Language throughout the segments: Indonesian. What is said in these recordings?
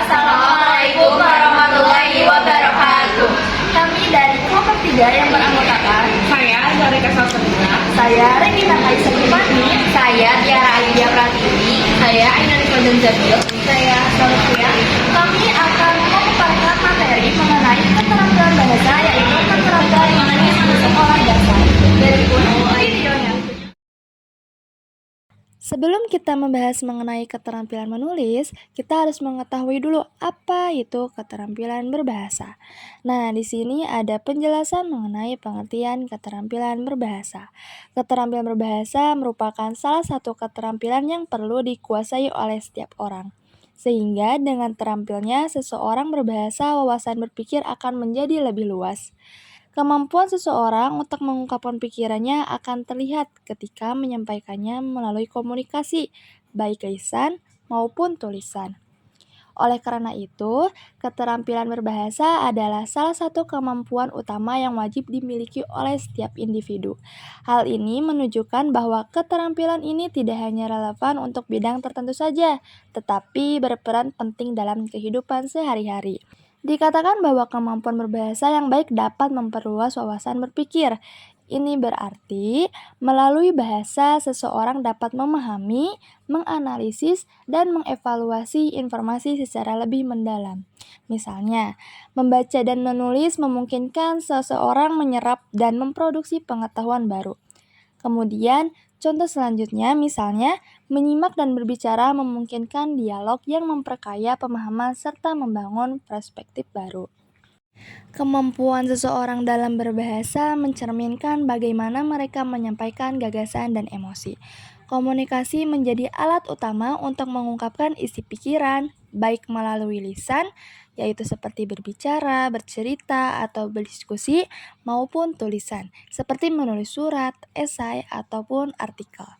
Assalamualaikum warahmatullahi wabarakatuh. Kami dari kelompok 3 yang beranggotakan Saya dari Kesasetra. saya Regina Kaisa Gifani, Saya Tiara Ayudya Pratiwi. Saya Ainun Koden Zabil. saya Sofia. Kami akan memaparkan materi mengenai keterampilan bahasa, yaitu keterampilan menulis sekolah dasar. Berikut videonya. Sebelum kita membahas mengenai keterampilan menulis, kita harus mengetahui dulu apa itu keterampilan berbahasa. Nah, di sini ada penjelasan mengenai pengertian keterampilan berbahasa. Keterampilan berbahasa merupakan salah satu keterampilan yang perlu dikuasai oleh setiap orang. Sehingga dengan terampilnya seseorang berbahasa, wawasan berpikir akan menjadi lebih luas. Kemampuan seseorang untuk mengungkapkan pikirannya akan terlihat ketika menyampaikannya melalui komunikasi, baik lisan maupun tulisan. Oleh karena itu, keterampilan berbahasa adalah salah satu kemampuan utama yang wajib dimiliki oleh setiap individu. Hal ini menunjukkan bahwa keterampilan ini tidak hanya relevan untuk bidang tertentu saja, tetapi berperan penting dalam kehidupan sehari-hari. Dikatakan bahwa kemampuan berbahasa yang baik dapat memperluas wawasan berpikir. Ini berarti melalui bahasa seseorang dapat memahami, menganalisis, dan mengevaluasi informasi secara lebih mendalam. Misalnya, membaca dan menulis memungkinkan seseorang menyerap dan memproduksi pengetahuan baru. Kemudian, contoh selanjutnya misalnya, menyimak dan berbicara memungkinkan dialog yang memperkaya pemahaman serta membangun perspektif baru. Kemampuan seseorang dalam berbahasa mencerminkan bagaimana mereka menyampaikan gagasan dan emosi. Komunikasi menjadi alat utama untuk mengungkapkan isi pikiran, baik melalui lisan, yaitu seperti berbicara, bercerita, atau berdiskusi, maupun tulisan, seperti menulis surat, esai, ataupun artikel.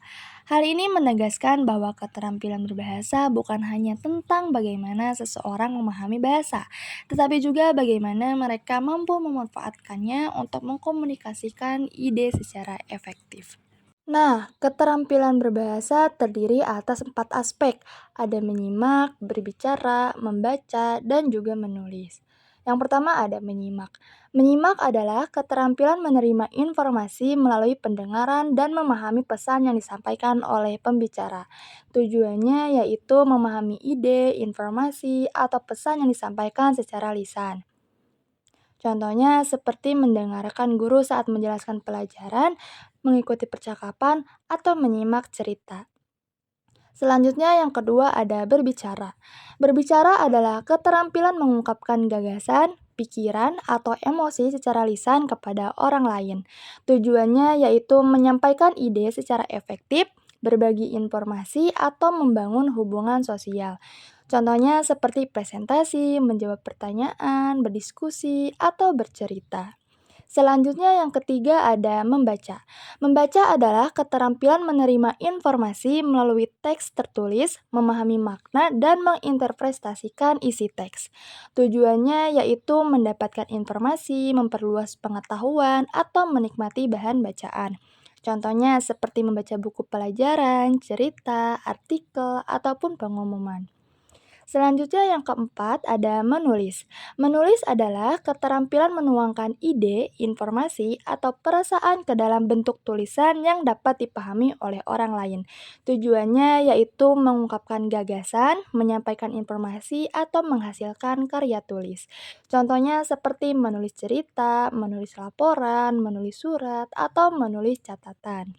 Hal ini menegaskan bahwa keterampilan berbahasa bukan hanya tentang bagaimana seseorang memahami bahasa, tetapi juga bagaimana mereka mampu memanfaatkannya untuk mengkomunikasikan ide secara efektif. Nah, keterampilan berbahasa terdiri atas 4 aspek. Ada menyimak, berbicara, membaca, dan juga menulis. Yang pertama ada menyimak. Menyimak adalah keterampilan menerima informasi melalui pendengaran dan memahami pesan yang disampaikan oleh pembicara. Tujuannya yaitu memahami ide, informasi, atau pesan yang disampaikan secara lisan. Contohnya seperti mendengarkan guru saat menjelaskan pelajaran, mengikuti percakapan, atau menyimak cerita. Selanjutnya yang kedua ada berbicara. Berbicara adalah keterampilan mengungkapkan gagasan, pikiran, atau emosi secara lisan kepada orang lain. Tujuannya yaitu menyampaikan ide secara efektif, berbagi informasi, atau membangun hubungan sosial. Contohnya seperti presentasi, menjawab pertanyaan, berdiskusi, atau bercerita. Selanjutnya yang ketiga ada membaca. Membaca adalah keterampilan menerima informasi melalui teks tertulis, memahami makna, dan menginterpretasikan isi teks. Tujuannya yaitu mendapatkan informasi, memperluas pengetahuan, atau menikmati bahan bacaan. Contohnya seperti membaca buku pelajaran, cerita, artikel, ataupun pengumuman. Selanjutnya yang keempat ada menulis. Menulis adalah keterampilan menuangkan ide, informasi, atau perasaan ke dalam bentuk tulisan yang dapat dipahami oleh orang lain. Tujuannya yaitu mengungkapkan gagasan, menyampaikan informasi, atau menghasilkan karya tulis. Contohnya seperti menulis cerita, menulis laporan, menulis surat, atau menulis catatan.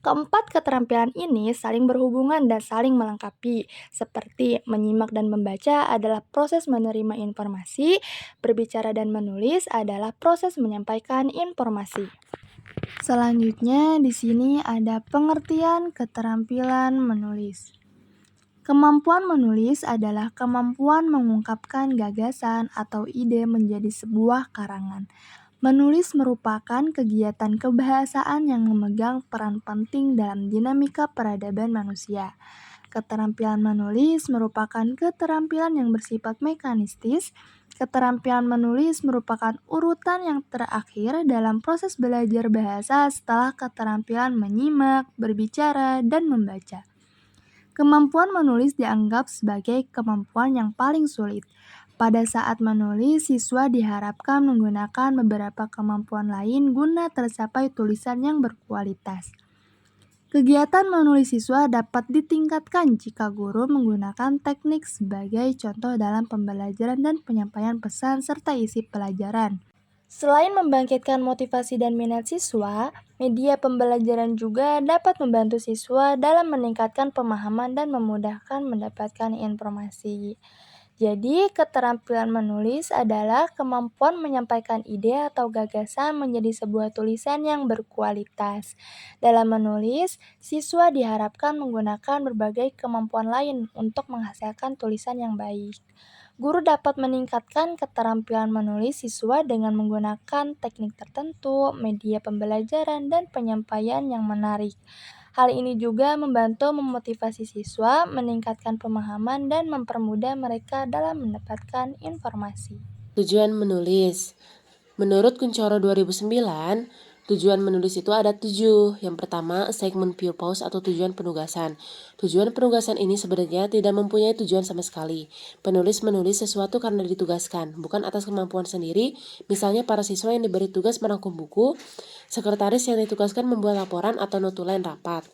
Keempat keterampilan ini saling berhubungan dan saling melengkapi, seperti menyimak dan membaca adalah proses menerima informasi, berbicara dan menulis adalah proses menyampaikan informasi. Selanjutnya di sini ada pengertian keterampilan menulis. Kemampuan menulis adalah kemampuan mengungkapkan gagasan atau ide menjadi sebuah karangan. Menulis merupakan kegiatan kebahasaan yang memegang peran penting dalam dinamika peradaban manusia. Keterampilan menulis merupakan keterampilan yang bersifat mekanistis. Keterampilan menulis merupakan urutan yang terakhir dalam proses belajar bahasa setelah keterampilan menyimak, berbicara, dan membaca. Kemampuan menulis dianggap sebagai kemampuan yang paling sulit. Pada saat menulis, siswa diharapkan menggunakan beberapa kemampuan lain guna tercapai tulisan yang berkualitas. Kegiatan menulis siswa dapat ditingkatkan jika guru menggunakan teknik sebagai contoh dalam pembelajaran dan penyampaian pesan serta isi pelajaran. Selain membangkitkan motivasi dan minat siswa, media pembelajaran juga dapat membantu siswa dalam meningkatkan pemahaman dan memudahkan mendapatkan informasi. Jadi, keterampilan menulis adalah kemampuan menyampaikan ide atau gagasan menjadi sebuah tulisan yang berkualitas. Dalam menulis, siswa diharapkan menggunakan berbagai kemampuan lain untuk menghasilkan tulisan yang baik. Guru dapat meningkatkan keterampilan menulis siswa dengan menggunakan teknik tertentu, media pembelajaran, dan penyampaian yang menarik. Hal ini juga membantu memotivasi siswa, meningkatkan pemahaman, dan mempermudah mereka dalam mendapatkan informasi. Tujuan menulis. Menurut Kuncoro 2009, tujuan menulis itu ada 7. Yang pertama, assignment purpose atau tujuan penugasan. Tujuan penugasan ini sebenarnya tidak mempunyai tujuan sama sekali. Penulis menulis sesuatu karena ditugaskan, bukan atas kemampuan sendiri. Misalnya para siswa yang diberi tugas merangkum buku, sekretaris yang ditugaskan membuat laporan atau notulen rapat.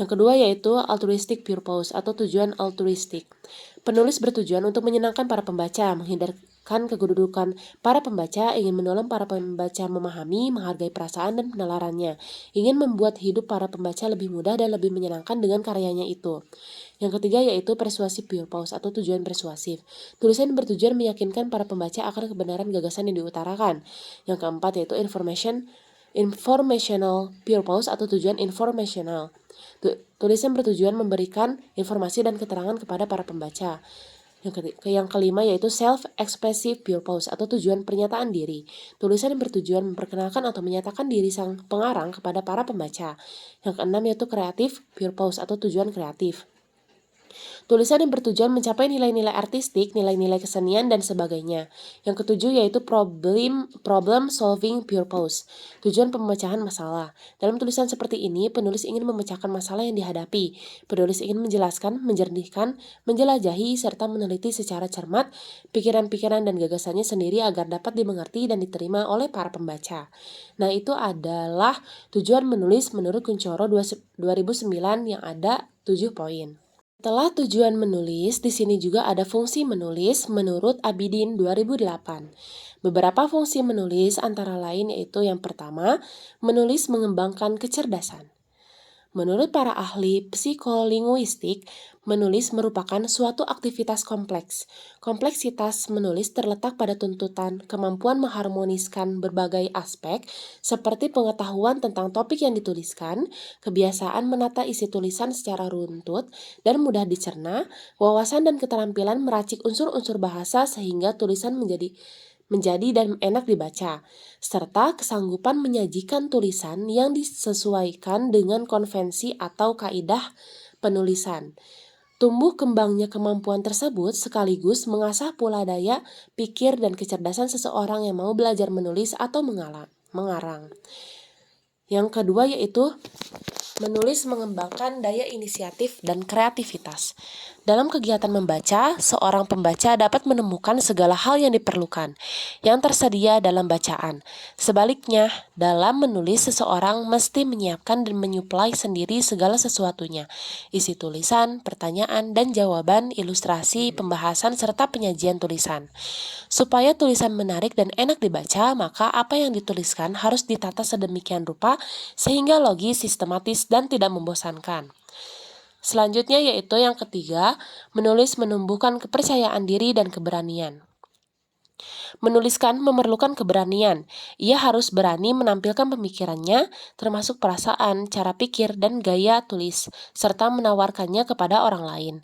Yang kedua yaitu altruistic purpose atau tujuan altruistik. Penulis bertujuan untuk menyenangkan para pembaca, menghindarkan kedudukan para pembaca, ingin menolong para pembaca memahami, menghargai perasaan dan penalarannya, ingin membuat hidup para pembaca lebih mudah dan lebih menyenangkan dengan karyanya itu. Yang ketiga yaitu persuasive purpose atau tujuan persuasif. Tulisan bertujuan meyakinkan para pembaca akan kebenaran gagasan yang diutarakan. Yang keempat yaitu informational purpose atau tujuan informational. Tulisan bertujuan memberikan informasi dan keterangan kepada para pembaca. Yang kelima yaitu self-expressive purpose atau tujuan pernyataan diri. Tulisan yang bertujuan memperkenalkan atau menyatakan diri sang pengarang kepada para pembaca. Yang keenam yaitu creative purpose atau tujuan kreatif. Tulisan yang bertujuan mencapai nilai-nilai artistik, nilai-nilai kesenian, dan sebagainya. Yang ketujuh yaitu problem solving purpose, tujuan pemecahan masalah. Dalam tulisan seperti ini, penulis ingin memecahkan masalah yang dihadapi. Penulis ingin menjelaskan, menjernihkan, menjelajahi, serta meneliti secara cermat pikiran-pikiran dan gagasannya sendiri agar dapat dimengerti dan diterima oleh para pembaca. Nah, itu adalah tujuan menulis menurut Kuncoro 2009 yang ada 7 poin. Setelah tujuan menulis, di sini juga ada fungsi menulis menurut Abidin 2008. Beberapa fungsi menulis antara lain yaitu yang pertama, menulis mengembangkan kecerdasan. Menurut para ahli psikolinguistik, menulis merupakan suatu aktivitas kompleks. Kompleksitas menulis terletak pada tuntutan kemampuan mengharmoniskan berbagai aspek seperti pengetahuan tentang topik yang dituliskan, kebiasaan menata isi tulisan secara runtut dan mudah dicerna, wawasan dan keterampilan meracik unsur-unsur bahasa sehingga tulisan menjadi dan enak dibaca, serta kesanggupan menyajikan tulisan yang disesuaikan dengan konvensi atau kaidah penulisan. Tumbuh kembangnya kemampuan tersebut sekaligus mengasah pula daya pikir dan kecerdasan seseorang yang mau belajar menulis atau mengarang. Yang kedua yaitu menulis mengembangkan daya inisiatif dan kreativitas. Dalam kegiatan membaca, seorang pembaca dapat menemukan segala hal yang diperlukan, yang tersedia dalam bacaan. Sebaliknya, dalam menulis seseorang mesti menyiapkan dan menyuplai sendiri segala sesuatunya. Isi tulisan, pertanyaan, dan jawaban, ilustrasi, pembahasan, serta penyajian tulisan. Supaya tulisan menarik dan enak dibaca, maka apa yang dituliskan harus ditata sedemikian rupa sehingga logis, sistematis, dan tidak membosankan. Selanjutnya yaitu yang ketiga, menulis menumbuhkan kepercayaan diri dan keberanian. Menuliskan memerlukan keberanian. Ia harus berani menampilkan pemikirannya, termasuk perasaan, cara pikir, dan gaya tulis, serta menawarkannya kepada orang lain.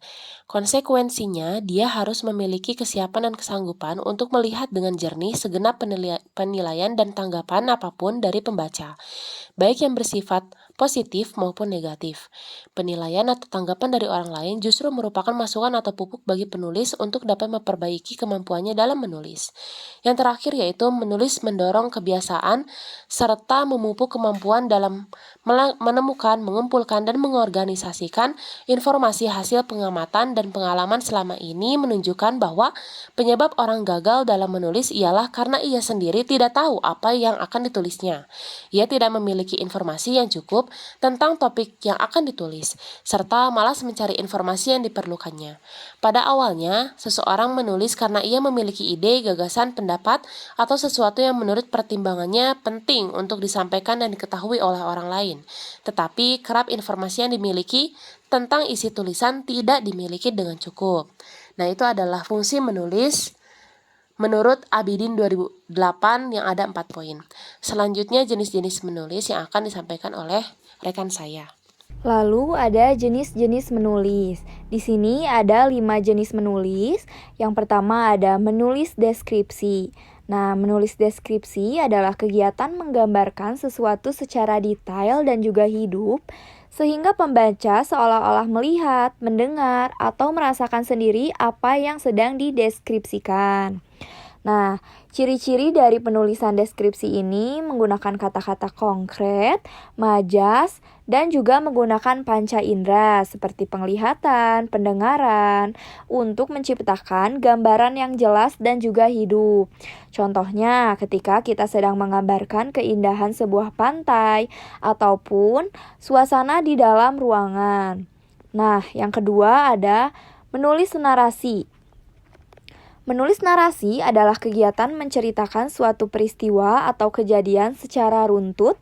Konsekuensinya, dia harus memiliki kesiapan dan kesanggupan untuk melihat dengan jernih segenap penilaian dan tanggapan apapun dari pembaca, baik yang bersifat positif maupun negatif. Penilaian atau tanggapan dari orang lain justru merupakan masukan atau pupuk bagi penulis untuk dapat memperbaiki kemampuannya dalam menulis. Yang terakhir yaitu menulis mendorong kebiasaan serta memupuk kemampuan dalam menemukan, mengumpulkan, dan mengorganisasikan informasi hasil pengamatan dan pengalaman selama ini menunjukkan bahwa penyebab orang gagal dalam menulis ialah karena ia sendiri tidak tahu apa yang akan ditulisnya. Ia tidak memiliki informasi yang cukup tentang topik yang akan ditulis, serta malas mencari informasi yang diperlukannya. Pada awalnya, seseorang menulis karena ia memiliki ide, gagasan, pendapat, atau sesuatu yang menurut pertimbangannya penting untuk disampaikan dan diketahui oleh orang lain. Tetapi kerap informasi yang dimiliki tentang isi tulisan tidak dimiliki dengan cukup. Nah, itu adalah fungsi menulis menurut Abidin 2008 yang ada 4 poin. Selanjutnya jenis-jenis menulis yang akan disampaikan oleh rekan saya. Lalu ada jenis-jenis menulis. Di sini ada 5 jenis menulis. Yang pertama ada menulis deskripsi. Nah, menulis deskripsi adalah kegiatan menggambarkan sesuatu secara detail dan juga hidup, sehingga pembaca seolah-olah melihat, mendengar, atau merasakan sendiri apa yang sedang dideskripsikan. Nah, ciri-ciri dari penulisan deskripsi ini menggunakan kata-kata konkret, majas, dan juga menggunakan panca indera seperti penglihatan, pendengaran untuk menciptakan gambaran yang jelas dan juga hidup. Contohnya, ketika kita sedang menggambarkan keindahan sebuah pantai ataupun suasana di dalam ruangan. Nah, yang kedua ada menulis narasi. Menulis narasi adalah kegiatan menceritakan suatu peristiwa atau kejadian secara runtut,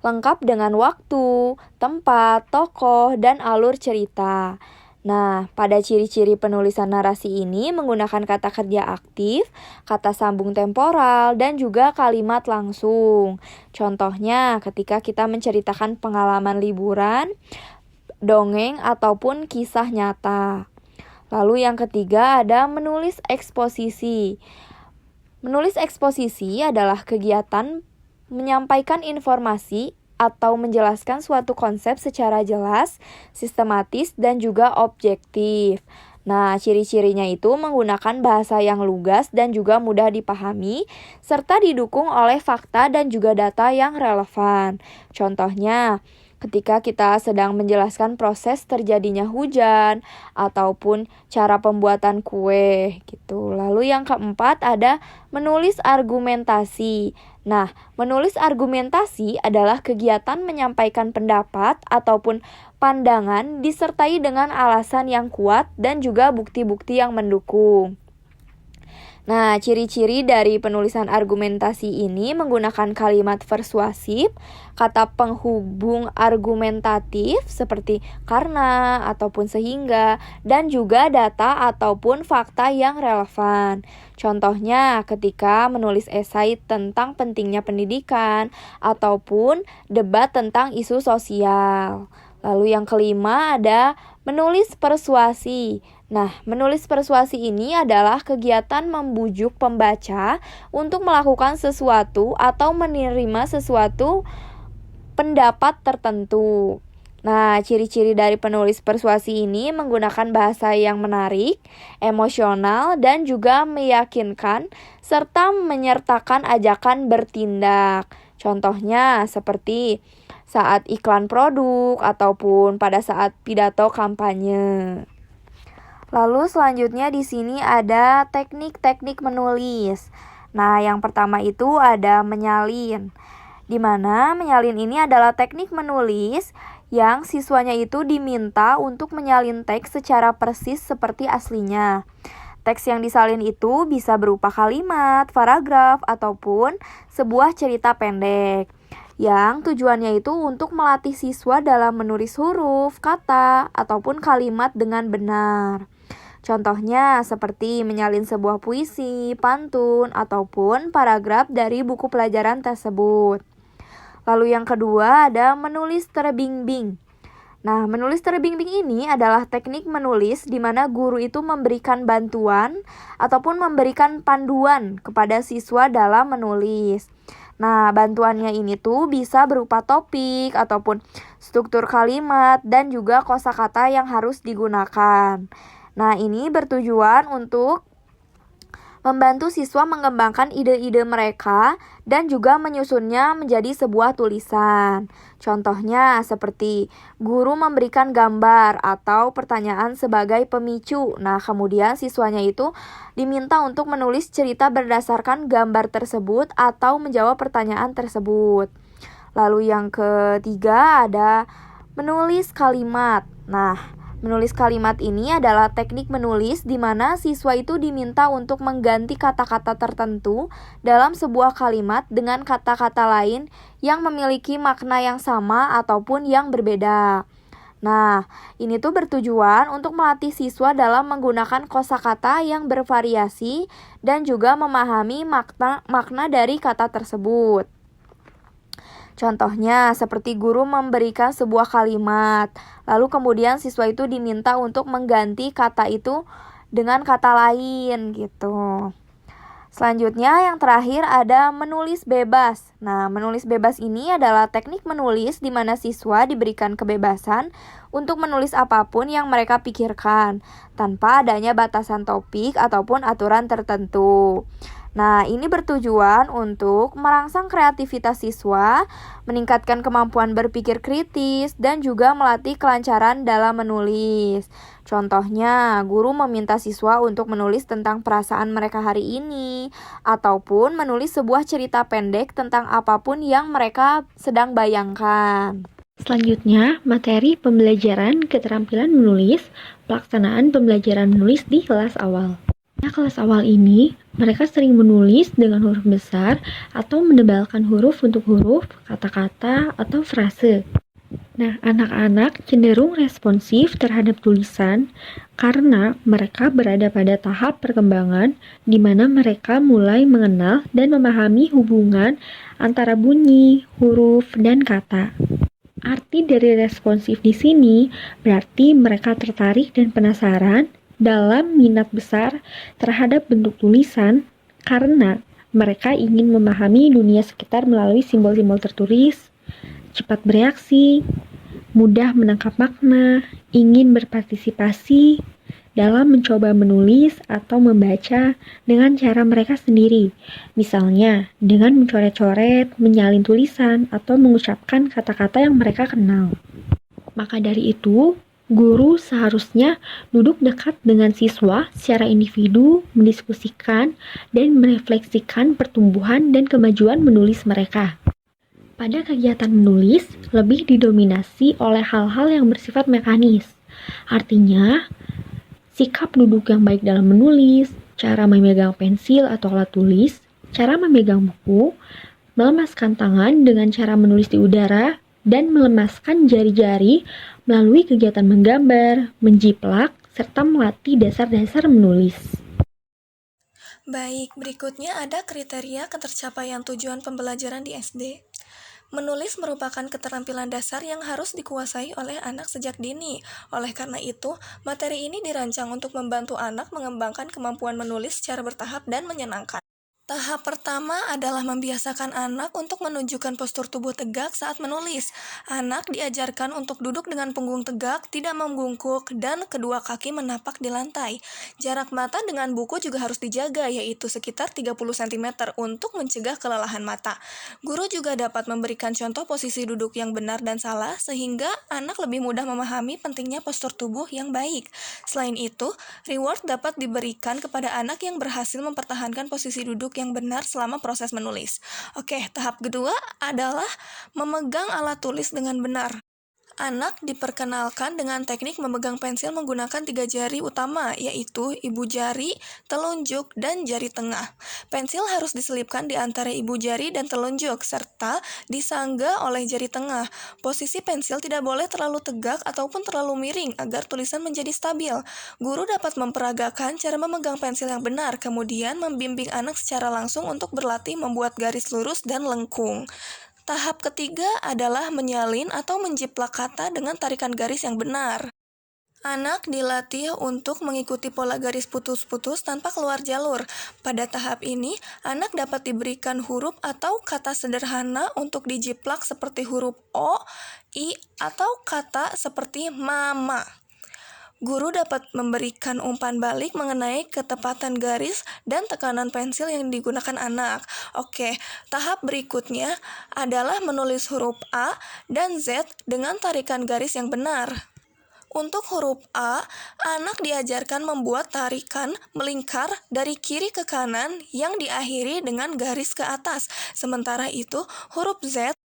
lengkap dengan waktu, tempat, tokoh, dan alur cerita. Nah, pada ciri-ciri penulisan narasi ini menggunakan kata kerja aktif, kata sambung temporal, dan juga kalimat langsung. Contohnya, ketika kita menceritakan pengalaman liburan, dongeng, ataupun kisah nyata. Lalu yang ketiga ada menulis eksposisi. Menulis eksposisi adalah kegiatan menyampaikan informasi atau menjelaskan suatu konsep secara jelas, sistematis, dan juga objektif. Nah, ciri-cirinya itu menggunakan bahasa yang lugas dan juga mudah dipahami, serta didukung oleh fakta dan juga data yang relevan. Contohnya, ketika kita sedang menjelaskan proses terjadinya hujan ataupun cara pembuatan kue gitu. Lalu yang keempat ada menulis argumentasi. Nah, menulis argumentasi adalah kegiatan menyampaikan pendapat ataupun pandangan disertai dengan alasan yang kuat dan juga bukti-bukti yang mendukung. Nah, ciri-ciri dari penulisan argumentasi ini menggunakan kalimat persuasif, kata penghubung argumentatif seperti karena ataupun sehingga, dan juga data ataupun fakta yang relevan. Contohnya ketika menulis esai tentang pentingnya pendidikan ataupun debat tentang isu sosial. Lalu yang kelima ada menulis persuasi. Nah, menulis persuasi ini adalah kegiatan membujuk pembaca untuk melakukan sesuatu atau menerima sesuatu pendapat tertentu. Nah, ciri-ciri dari penulis persuasi ini menggunakan bahasa yang menarik, emosional, dan juga meyakinkan, serta menyertakan ajakan bertindak. Contohnya seperti saat iklan produk ataupun pada saat pidato kampanye. Lalu selanjutnya di sini ada teknik-teknik menulis. Nah, yang pertama itu ada menyalin. Di mana menyalin ini adalah teknik menulis yang siswanya itu diminta untuk menyalin teks secara persis seperti aslinya. Teks yang disalin itu bisa berupa kalimat, paragraf, ataupun sebuah cerita pendek. Yang tujuannya itu untuk melatih siswa dalam menulis huruf, kata, ataupun kalimat dengan benar. Contohnya seperti menyalin sebuah puisi, pantun, ataupun paragraf dari buku pelajaran tersebut. Lalu yang kedua ada menulis terbing-bing. Nah, menulis terbing-bing ini adalah teknik menulis di mana guru itu memberikan bantuan ataupun memberikan panduan kepada siswa dalam menulis. Nah, bantuannya ini tuh bisa berupa topik ataupun struktur kalimat dan juga kosakata yang harus digunakan. Nah, ini bertujuan untuk membantu siswa mengembangkan ide-ide mereka dan juga menyusunnya menjadi sebuah tulisan. Contohnya seperti guru memberikan gambar atau pertanyaan sebagai pemicu. Nah, kemudian siswanya itu diminta untuk menulis cerita berdasarkan gambar tersebut atau menjawab pertanyaan tersebut. Lalu yang ketiga ada menulis kalimat. Nah, menulis kalimat ini adalah teknik menulis di mana siswa itu diminta untuk mengganti kata-kata tertentu dalam sebuah kalimat dengan kata-kata lain yang memiliki makna yang sama ataupun yang berbeda. Nah, ini tuh bertujuan untuk melatih siswa dalam menggunakan kosakata yang bervariasi dan juga memahami makna dari kata tersebut. Contohnya, seperti guru memberikan sebuah kalimat, lalu kemudian siswa itu diminta untuk mengganti kata itu dengan kata lain gitu. Selanjutnya yang terakhir ada menulis bebas. Nah, menulis bebas ini adalah teknik menulis di mana siswa diberikan kebebasan untuk menulis apapun yang mereka pikirkan tanpa adanya batasan topik ataupun aturan tertentu. Nah, ini bertujuan untuk merangsang kreativitas siswa, meningkatkan kemampuan berpikir kritis, dan juga melatih kelancaran dalam menulis. Contohnya, guru meminta siswa untuk menulis tentang perasaan mereka hari ini, ataupun menulis sebuah cerita pendek tentang apapun yang mereka sedang bayangkan. Selanjutnya, materi pembelajaran keterampilan menulis, pelaksanaan pembelajaran menulis di kelas awal. Pada kelas awal ini, mereka sering menulis dengan huruf besar atau menebalkan huruf untuk huruf, kata-kata, atau frase. Nah, anak-anak cenderung responsif terhadap tulisan karena mereka berada pada tahap perkembangan di mana mereka mulai mengenal dan memahami hubungan antara bunyi, huruf, dan kata. Arti dari responsif di sini berarti mereka tertarik dan penasaran dalam minat besar terhadap bentuk tulisan karena mereka ingin memahami dunia sekitar melalui simbol-simbol tertulis, cepat bereaksi, mudah menangkap makna, ingin berpartisipasi dalam mencoba menulis atau membaca dengan cara mereka sendiri. Misalnya, dengan mencoret-coret, menyalin tulisan, atau mengucapkan kata-kata yang mereka kenal. Maka dari itu, guru seharusnya duduk dekat dengan siswa secara individu, mendiskusikan, dan merefleksikan pertumbuhan dan kemajuan menulis mereka. Pada kegiatan menulis, lebih didominasi oleh hal-hal yang bersifat mekanis. Artinya, sikap duduk yang baik dalam menulis, cara memegang pensil atau alat tulis, cara memegang buku, melemaskan tangan dengan cara menulis di udara, dan melemaskan jari-jari melalui kegiatan menggambar, menjiplak, serta melatih dasar-dasar menulis. Baik, berikutnya ada kriteria ketercapaian tujuan pembelajaran di SD. Menulis merupakan keterampilan dasar yang harus dikuasai oleh anak sejak dini. Oleh karena itu, materi ini dirancang untuk membantu anak mengembangkan kemampuan menulis secara bertahap dan menyenangkan. Tahap pertama adalah membiasakan anak untuk menunjukkan postur tubuh tegak saat menulis. Anak diajarkan untuk duduk dengan punggung tegak, tidak membungkuk, dan kedua kaki menapak di lantai. Jarak mata dengan buku juga harus dijaga, yaitu sekitar 30 cm untuk mencegah kelelahan mata. Guru juga dapat memberikan contoh posisi duduk yang benar dan salah, sehingga anak lebih mudah memahami pentingnya postur tubuh yang baik. Selain itu, reward dapat diberikan kepada anak yang berhasil mempertahankan posisi duduk yang benar selama proses menulis. Oke, tahap kedua adalah memegang alat tulis dengan benar. Anak diperkenalkan dengan teknik memegang pensil menggunakan 3 jari utama, yaitu ibu jari, telunjuk, dan jari tengah. Pensil harus diselipkan di antara ibu jari dan telunjuk, serta disangga oleh jari tengah. Posisi pensil tidak boleh terlalu tegak ataupun terlalu miring agar tulisan menjadi stabil. Guru dapat memperagakan cara memegang pensil yang benar, kemudian membimbing anak secara langsung untuk berlatih membuat garis lurus dan lengkung. Tahap ketiga adalah menyalin atau menjiplak kata dengan tarikan garis yang benar. Anak dilatih untuk mengikuti pola garis putus-putus tanpa keluar jalur. Pada tahap ini, anak dapat diberikan huruf atau kata sederhana untuk dijiplak seperti huruf O, I, atau kata seperti mama. Guru dapat memberikan umpan balik mengenai ketepatan garis dan tekanan pensil yang digunakan anak. Oke, tahap berikutnya adalah menulis huruf A dan Z dengan tarikan garis yang benar. Untuk huruf A, anak diajarkan membuat tarikan melingkar dari kiri ke kanan yang diakhiri dengan garis ke atas. Sementara itu, huruf Z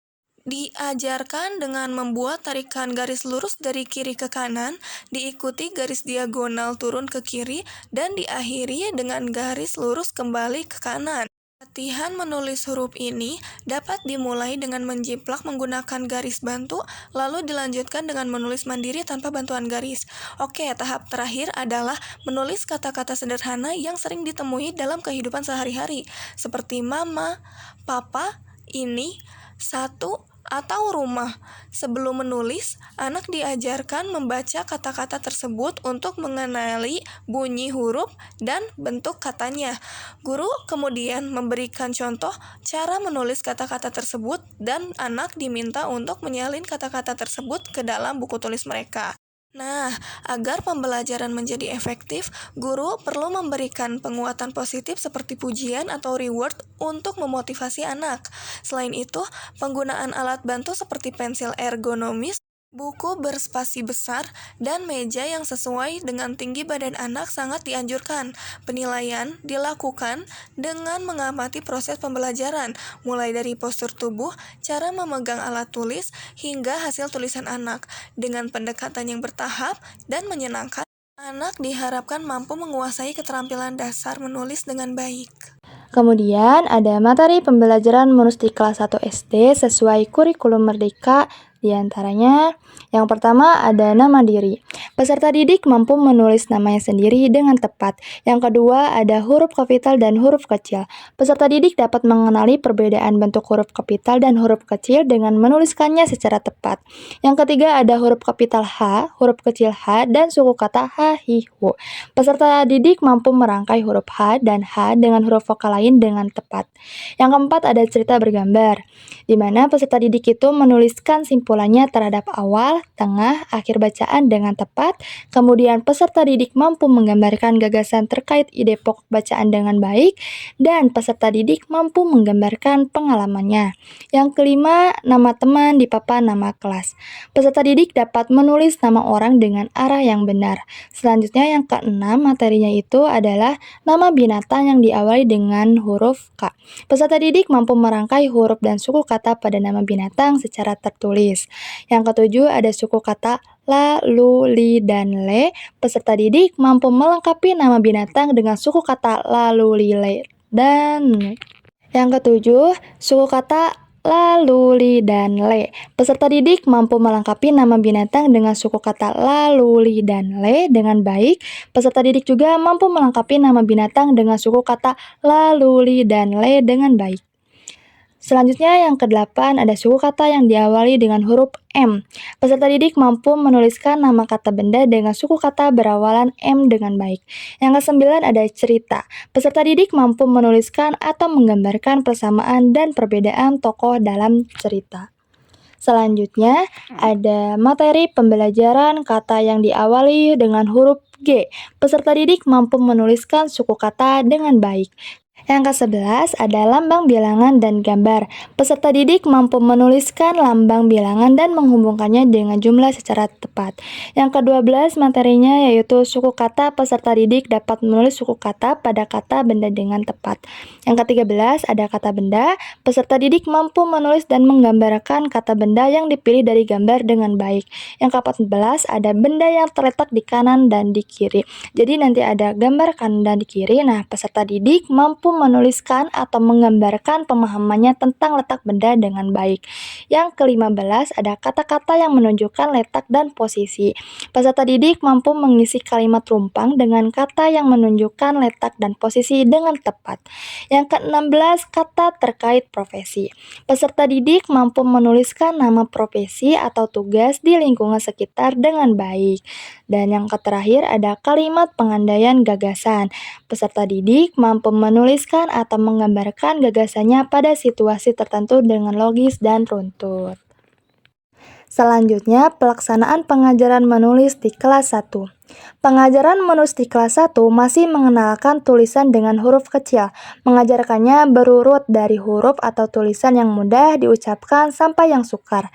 diajarkan dengan membuat tarikan garis lurus dari kiri ke kanan, diikuti garis diagonal turun ke kiri, dan diakhiri dengan garis lurus kembali ke kanan. Latihan menulis huruf ini dapat dimulai dengan menjiplak menggunakan garis bantu, lalu dilanjutkan dengan menulis mandiri tanpa bantuan garis. Oke, tahap terakhir adalah menulis kata-kata sederhana yang sering ditemui dalam kehidupan sehari-hari, seperti mama, papa, ini, satu, atau rumah. Sebelum menulis, anak diajarkan membaca kata-kata tersebut untuk mengenali bunyi huruf dan bentuk katanya. Guru kemudian memberikan contoh cara menulis kata-kata tersebut dan anak diminta untuk menyalin kata-kata tersebut ke dalam buku tulis mereka. Nah, agar pembelajaran menjadi efektif, guru perlu memberikan penguatan positif seperti pujian atau reward untuk memotivasi anak. Selain itu, penggunaan alat bantu seperti pensil ergonomis, buku berspasi besar, dan meja yang sesuai dengan tinggi badan anak sangat dianjurkan. Penilaian dilakukan dengan mengamati proses pembelajaran, mulai dari postur tubuh, cara memegang alat tulis, hingga hasil tulisan anak. Dengan pendekatan yang bertahap dan menyenangkan, anak diharapkan mampu menguasai keterampilan dasar menulis dengan baik. Kemudian ada materi pembelajaran menulis di kelas 1 SD sesuai kurikulum Merdeka. Di antaranya, yang pertama ada nama diri. Peserta didik mampu menulis namanya sendiri dengan tepat. Yang kedua ada huruf kapital dan huruf kecil. Peserta didik dapat mengenali perbedaan bentuk huruf kapital dan huruf kecil dengan menuliskannya secara tepat. Yang ketiga ada huruf kapital H, huruf kecil H, dan suku kata H, hi, hu. Peserta didik mampu merangkai huruf H dan H dengan huruf vokal lain dengan tepat. Yang keempat ada cerita bergambar, di mana peserta didik itu menuliskan simpulannya terhadap awal, tengah, akhir bacaan dengan tepat. Kemudian peserta didik mampu menggambarkan gagasan terkait ide pokok bacaan dengan baik, dan peserta didik mampu menggambarkan pengalamannya. Yang kelima, nama teman di papan nama kelas. Peserta didik dapat menulis nama orang dengan arah yang benar. Selanjutnya yang keenam, materinya itu adalah nama binatang yang diawali dengan huruf K. Peserta didik mampu merangkai huruf dan suku kata pada nama binatang secara tertulis. Yang ketujuh ada suku kata la, lu, li, dan le. Peserta didik mampu melengkapi nama binatang dengan suku kata la, lu, li, le, dan le. Yang ketujuh, suku kata la, lu, li, dan le. Peserta didik mampu melengkapi nama binatang dengan suku kata la, lu, li, dan le dengan baik. Peserta didik juga mampu melengkapi nama binatang dengan suku kata la, lu, li, dan le dengan baik. Selanjutnya yang kedelapan ada suku kata yang diawali dengan huruf M. Peserta didik mampu menuliskan nama kata benda dengan suku kata berawalan M dengan baik. Yang kesembilan ada cerita. Peserta didik mampu menuliskan atau menggambarkan persamaan dan perbedaan tokoh dalam cerita. Selanjutnya ada materi pembelajaran kata yang diawali dengan huruf G. Peserta didik mampu menuliskan suku kata dengan baik. Yang ke-11 ada lambang bilangan dan gambar. Peserta didik mampu menuliskan lambang bilangan dan menghubungkannya dengan jumlah secara tepat. Yang ke-12 materinya yaitu suku kata. Peserta didik dapat menulis suku kata pada kata benda dengan tepat. Yang ke-13 ada kata benda. Peserta didik mampu menulis dan menggambarkan kata benda yang dipilih dari gambar dengan baik. Yang ke-14 ada benda yang terletak di kanan dan di kiri. Jadi nanti ada gambar kanan dan di kiri. Nah, peserta didik mampu menuliskan atau menggambarkan pemahamannya tentang letak benda dengan baik. Yang ke-15 ada kata-kata yang menunjukkan letak dan posisi. Peserta didik mampu mengisi kalimat rumpang dengan kata yang menunjukkan letak dan posisi dengan tepat. Yang ke-16 kata terkait profesi. Peserta didik mampu menuliskan nama profesi atau tugas di lingkungan sekitar dengan baik. Dan yang terakhir ada kalimat pengandaian gagasan. Peserta didik mampu menuliskan atau menggambarkan gagasannya pada situasi tertentu dengan logis dan runtut. Selanjutnya, pelaksanaan pengajaran menulis di kelas 1. Pengajaran menulis di kelas 1 masih mengenalkan tulisan dengan huruf kecil, mengajarkannya berurut dari huruf atau tulisan yang mudah diucapkan sampai yang sukar.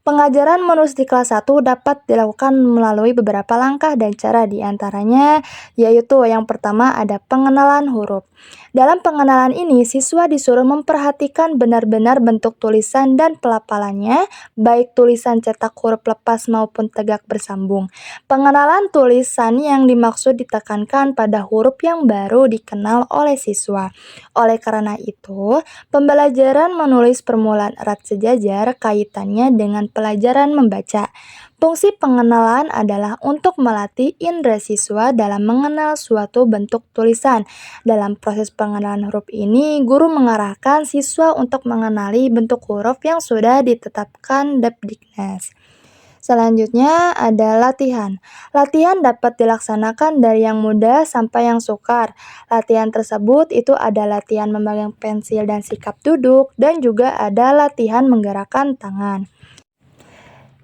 Pengajaran menulis di kelas 1 dapat dilakukan melalui beberapa langkah dan cara, di antaranya yaitu yang pertama ada pengenalan huruf. Dalam pengenalan ini, siswa disuruh memperhatikan benar-benar bentuk tulisan dan pelafalannya, baik tulisan cetak huruf lepas maupun tegak bersambung. Pengenalan tulisan yang dimaksud ditekankan pada huruf yang baru dikenal oleh siswa. Oleh karena itu, pembelajaran menulis permulaan erat sejajar kaitannya dengan pelajaran membaca. Fungsi pengenalan adalah untuk melatih indera siswa dalam mengenal suatu bentuk tulisan. Dalam proses pengenalan huruf ini, guru mengarahkan siswa untuk mengenali bentuk huruf yang sudah ditetapkan Depdiknas. Selanjutnya ada latihan. Latihan dapat dilaksanakan dari yang mudah sampai yang sukar. Latihan tersebut itu ada latihan memegang pensil dan sikap duduk, dan juga ada latihan menggerakkan tangan.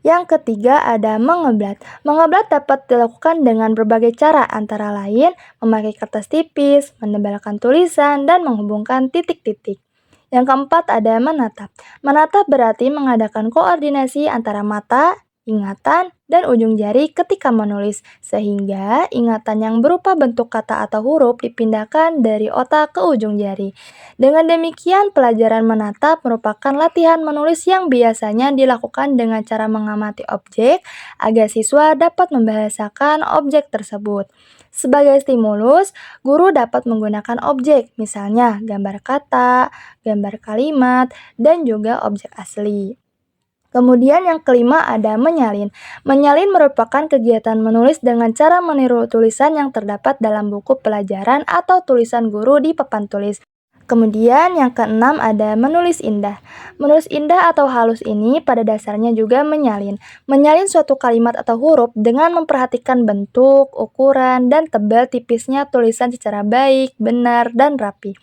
Yang ketiga ada mengeblat. Mengeblat dapat dilakukan dengan berbagai cara, antara lain memakai kertas tipis, menebalkan tulisan, dan menghubungkan titik-titik. Yang keempat ada menatap. Menatap berarti mengadakan koordinasi antara mata, ingatan, dan ujung jari ketika menulis, sehingga ingatan yang berupa bentuk kata atau huruf dipindahkan dari otak ke ujung jari. Dengan demikian, pelajaran menatap merupakan latihan menulis yang biasanya dilakukan dengan cara mengamati objek agar siswa dapat membahasakan objek tersebut. Sebagai stimulus, guru dapat menggunakan objek, misalnya gambar kata, gambar kalimat, dan juga objek asli. Kemudian yang kelima ada menyalin. Menyalin merupakan kegiatan menulis dengan cara meniru tulisan yang terdapat dalam buku pelajaran atau tulisan guru di papan tulis. Kemudian yang keenam ada menulis indah. Menulis indah atau halus ini pada dasarnya juga menyalin. Menyalin suatu kalimat atau huruf dengan memperhatikan bentuk, ukuran, dan tebal tipisnya tulisan secara baik, benar, dan rapi.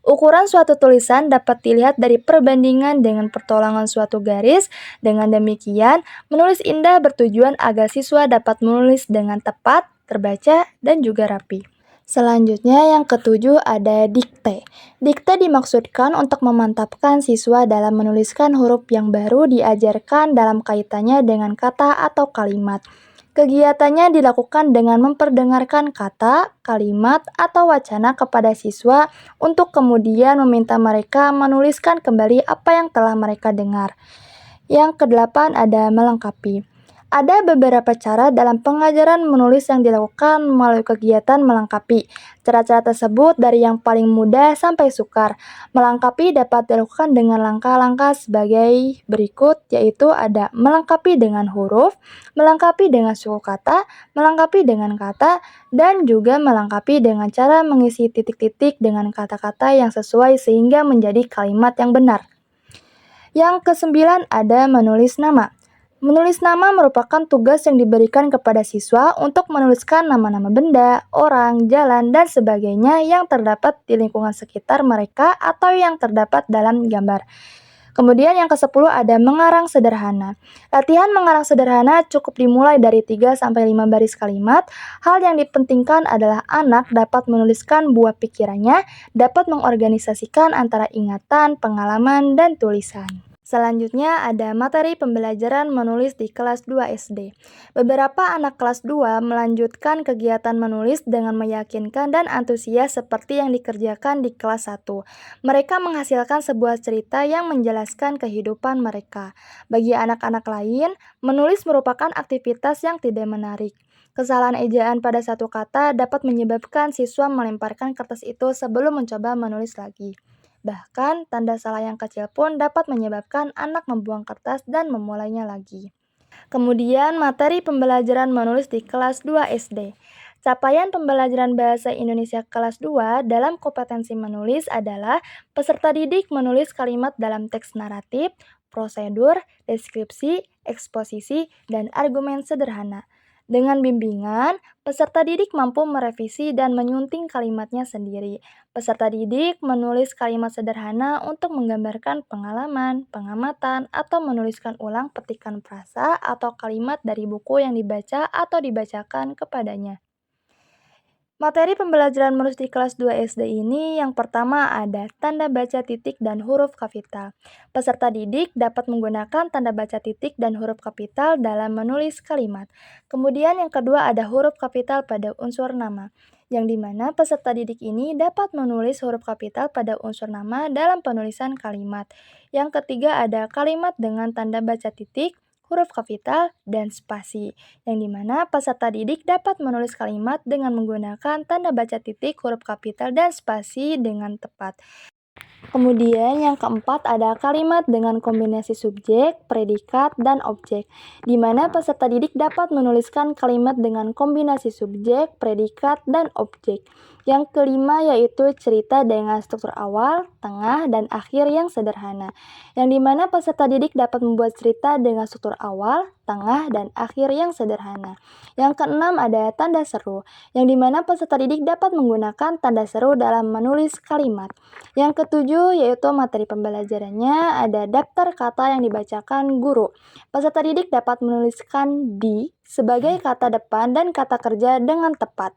Ukuran suatu tulisan dapat dilihat dari perbandingan dengan pertolongan suatu garis. Dengan demikian, menulis indah bertujuan agar siswa dapat menulis dengan tepat, terbaca, dan juga rapi. Selanjutnya yang ketujuh ada dikte. Dikte dimaksudkan untuk memantapkan siswa dalam menuliskan huruf yang baru diajarkan dalam kaitannya dengan kata atau kalimat. Kegiatannya dilakukan dengan memperdengarkan kata, kalimat, atau wacana kepada siswa untuk kemudian meminta mereka menuliskan kembali apa yang telah mereka dengar. Yang kedelapan ada melengkapi. Ada beberapa cara dalam pengajaran menulis yang dilakukan melalui kegiatan melengkapi. Cara-cara tersebut dari yang paling mudah sampai sukar. Melengkapi dapat dilakukan dengan langkah-langkah sebagai berikut, yaitu ada melengkapi dengan huruf, melengkapi dengan suku kata, melengkapi dengan kata, dan juga melengkapi dengan cara mengisi titik-titik dengan kata-kata yang sesuai sehingga menjadi kalimat yang benar. Yang kesembilan ada menulis nama. Menulis nama merupakan tugas yang diberikan kepada siswa untuk menuliskan nama-nama benda, orang, jalan, dan sebagainya yang terdapat di lingkungan sekitar mereka atau yang terdapat dalam gambar. Kemudian yang ke-10 ada mengarang sederhana. Latihan mengarang sederhana cukup dimulai dari 3-5 baris kalimat. Hal yang dipentingkan adalah anak dapat menuliskan buah pikirannya, dapat mengorganisasikan antara ingatan, pengalaman, dan tulisan. Selanjutnya ada materi pembelajaran menulis di kelas 2 SD. Beberapa anak kelas 2 melanjutkan kegiatan menulis dengan meyakinkan dan antusias seperti yang dikerjakan di kelas 1. Mereka menghasilkan sebuah cerita yang menjelaskan kehidupan mereka. Bagi anak-anak lain, menulis merupakan aktivitas yang tidak menarik. Kesalahan ejaan pada satu kata dapat menyebabkan siswa melemparkan kertas itu sebelum mencoba menulis lagi. Bahkan, tanda salah yang kecil pun dapat menyebabkan anak membuang kertas dan memulainya lagi. Kemudian, materi pembelajaran menulis di kelas 2 SD. Capaian pembelajaran Bahasa Indonesia kelas 2 dalam kompetensi menulis adalah peserta didik menulis kalimat dalam teks naratif, prosedur, deskripsi, eksposisi, dan argumen sederhana. Dengan bimbingan, peserta didik mampu merevisi dan menyunting kalimatnya sendiri. Peserta didik menulis kalimat sederhana untuk menggambarkan pengalaman, pengamatan, atau menuliskan ulang petikan frasa atau kalimat dari buku yang dibaca atau dibacakan kepadanya. Materi pembelajaran menulis di kelas 2 SD ini yang pertama ada tanda baca titik dan huruf kapital. Peserta didik dapat menggunakan tanda baca titik dan huruf kapital dalam menulis kalimat. Kemudian yang kedua ada huruf kapital pada unsur nama, yang dimana peserta didik ini dapat menulis huruf kapital pada unsur nama dalam penulisan kalimat. Yang ketiga ada kalimat dengan tanda baca titik, huruf kapital, dan spasi, yang dimana peserta didik dapat menulis kalimat dengan menggunakan tanda baca titik, huruf kapital, dan spasi dengan tepat. Kemudian yang keempat ada kalimat dengan kombinasi subjek, predikat, dan objek, di mana peserta didik dapat menuliskan kalimat dengan kombinasi subjek, predikat, dan objek. Yang kelima yaitu cerita dengan struktur awal, tengah, dan akhir yang sederhana, yang dimana peserta didik dapat membuat cerita dengan struktur awal, tengah, dan akhir yang sederhana. Yang keenam ada tanda seru, yang dimana peserta didik dapat menggunakan tanda seru dalam menulis kalimat. Yang ketujuh yaitu materi pembelajarannya ada daftar kata yang dibacakan guru. Peserta didik dapat menuliskan di sebagai kata depan dan kata kerja dengan tepat.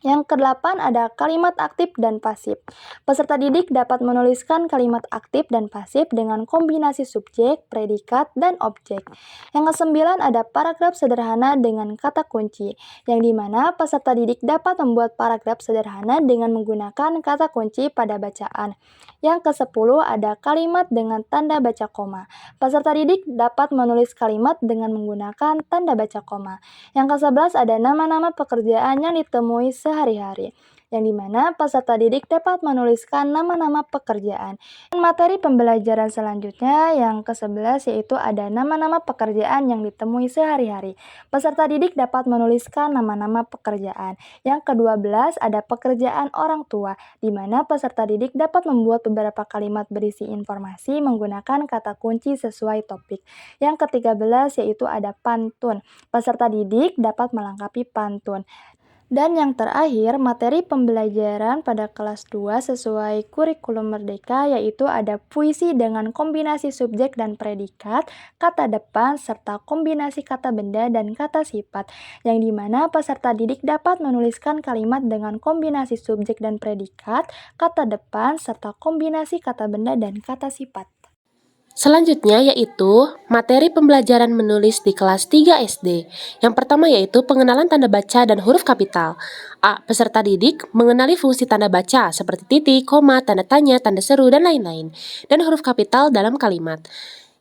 Yang kedelapan ada kalimat aktif dan pasif. Peserta didik dapat menuliskan kalimat aktif dan pasif dengan kombinasi subjek, predikat, dan objek. Yang kesembilan ada paragraf sederhana dengan kata kunci, yang dimana peserta didik dapat membuat paragraf sederhana dengan menggunakan kata kunci pada bacaan. Yang kesepuluh ada kalimat dengan tanda baca koma. Peserta didik dapat menulis kalimat dengan menggunakan tanda baca koma. Yang ke-11 ada nama-nama pekerjaan yang ditemui sehari-hari, yang dimana peserta didik dapat menuliskan nama-nama pekerjaan. Dan materi pembelajaran selanjutnya yang ke-11 yaitu ada nama-nama pekerjaan yang ditemui sehari-hari. Peserta didik dapat menuliskan nama-nama pekerjaan. Yang ke-12 ada pekerjaan orang tua, di mana peserta didik dapat membuat beberapa kalimat berisi informasi menggunakan kata kunci sesuai topik. Yang ke-13 yaitu ada pantun. Peserta didik dapat melengkapi pantun. Dan yang terakhir, materi pembelajaran pada kelas 2 sesuai kurikulum Merdeka yaitu ada puisi dengan kombinasi subjek dan predikat, kata depan, serta kombinasi kata benda dan kata sifat, yang dimana peserta didik dapat menuliskan kalimat dengan kombinasi subjek dan predikat, kata depan, serta kombinasi kata benda dan kata sifat. Selanjutnya yaitu materi pembelajaran menulis di kelas 3 SD. Yang pertama yaitu pengenalan tanda baca dan huruf kapital. A. Peserta didik mengenali fungsi tanda baca seperti titik, koma, tanda tanya, tanda seru, dan lain-lain, dan huruf kapital dalam kalimat.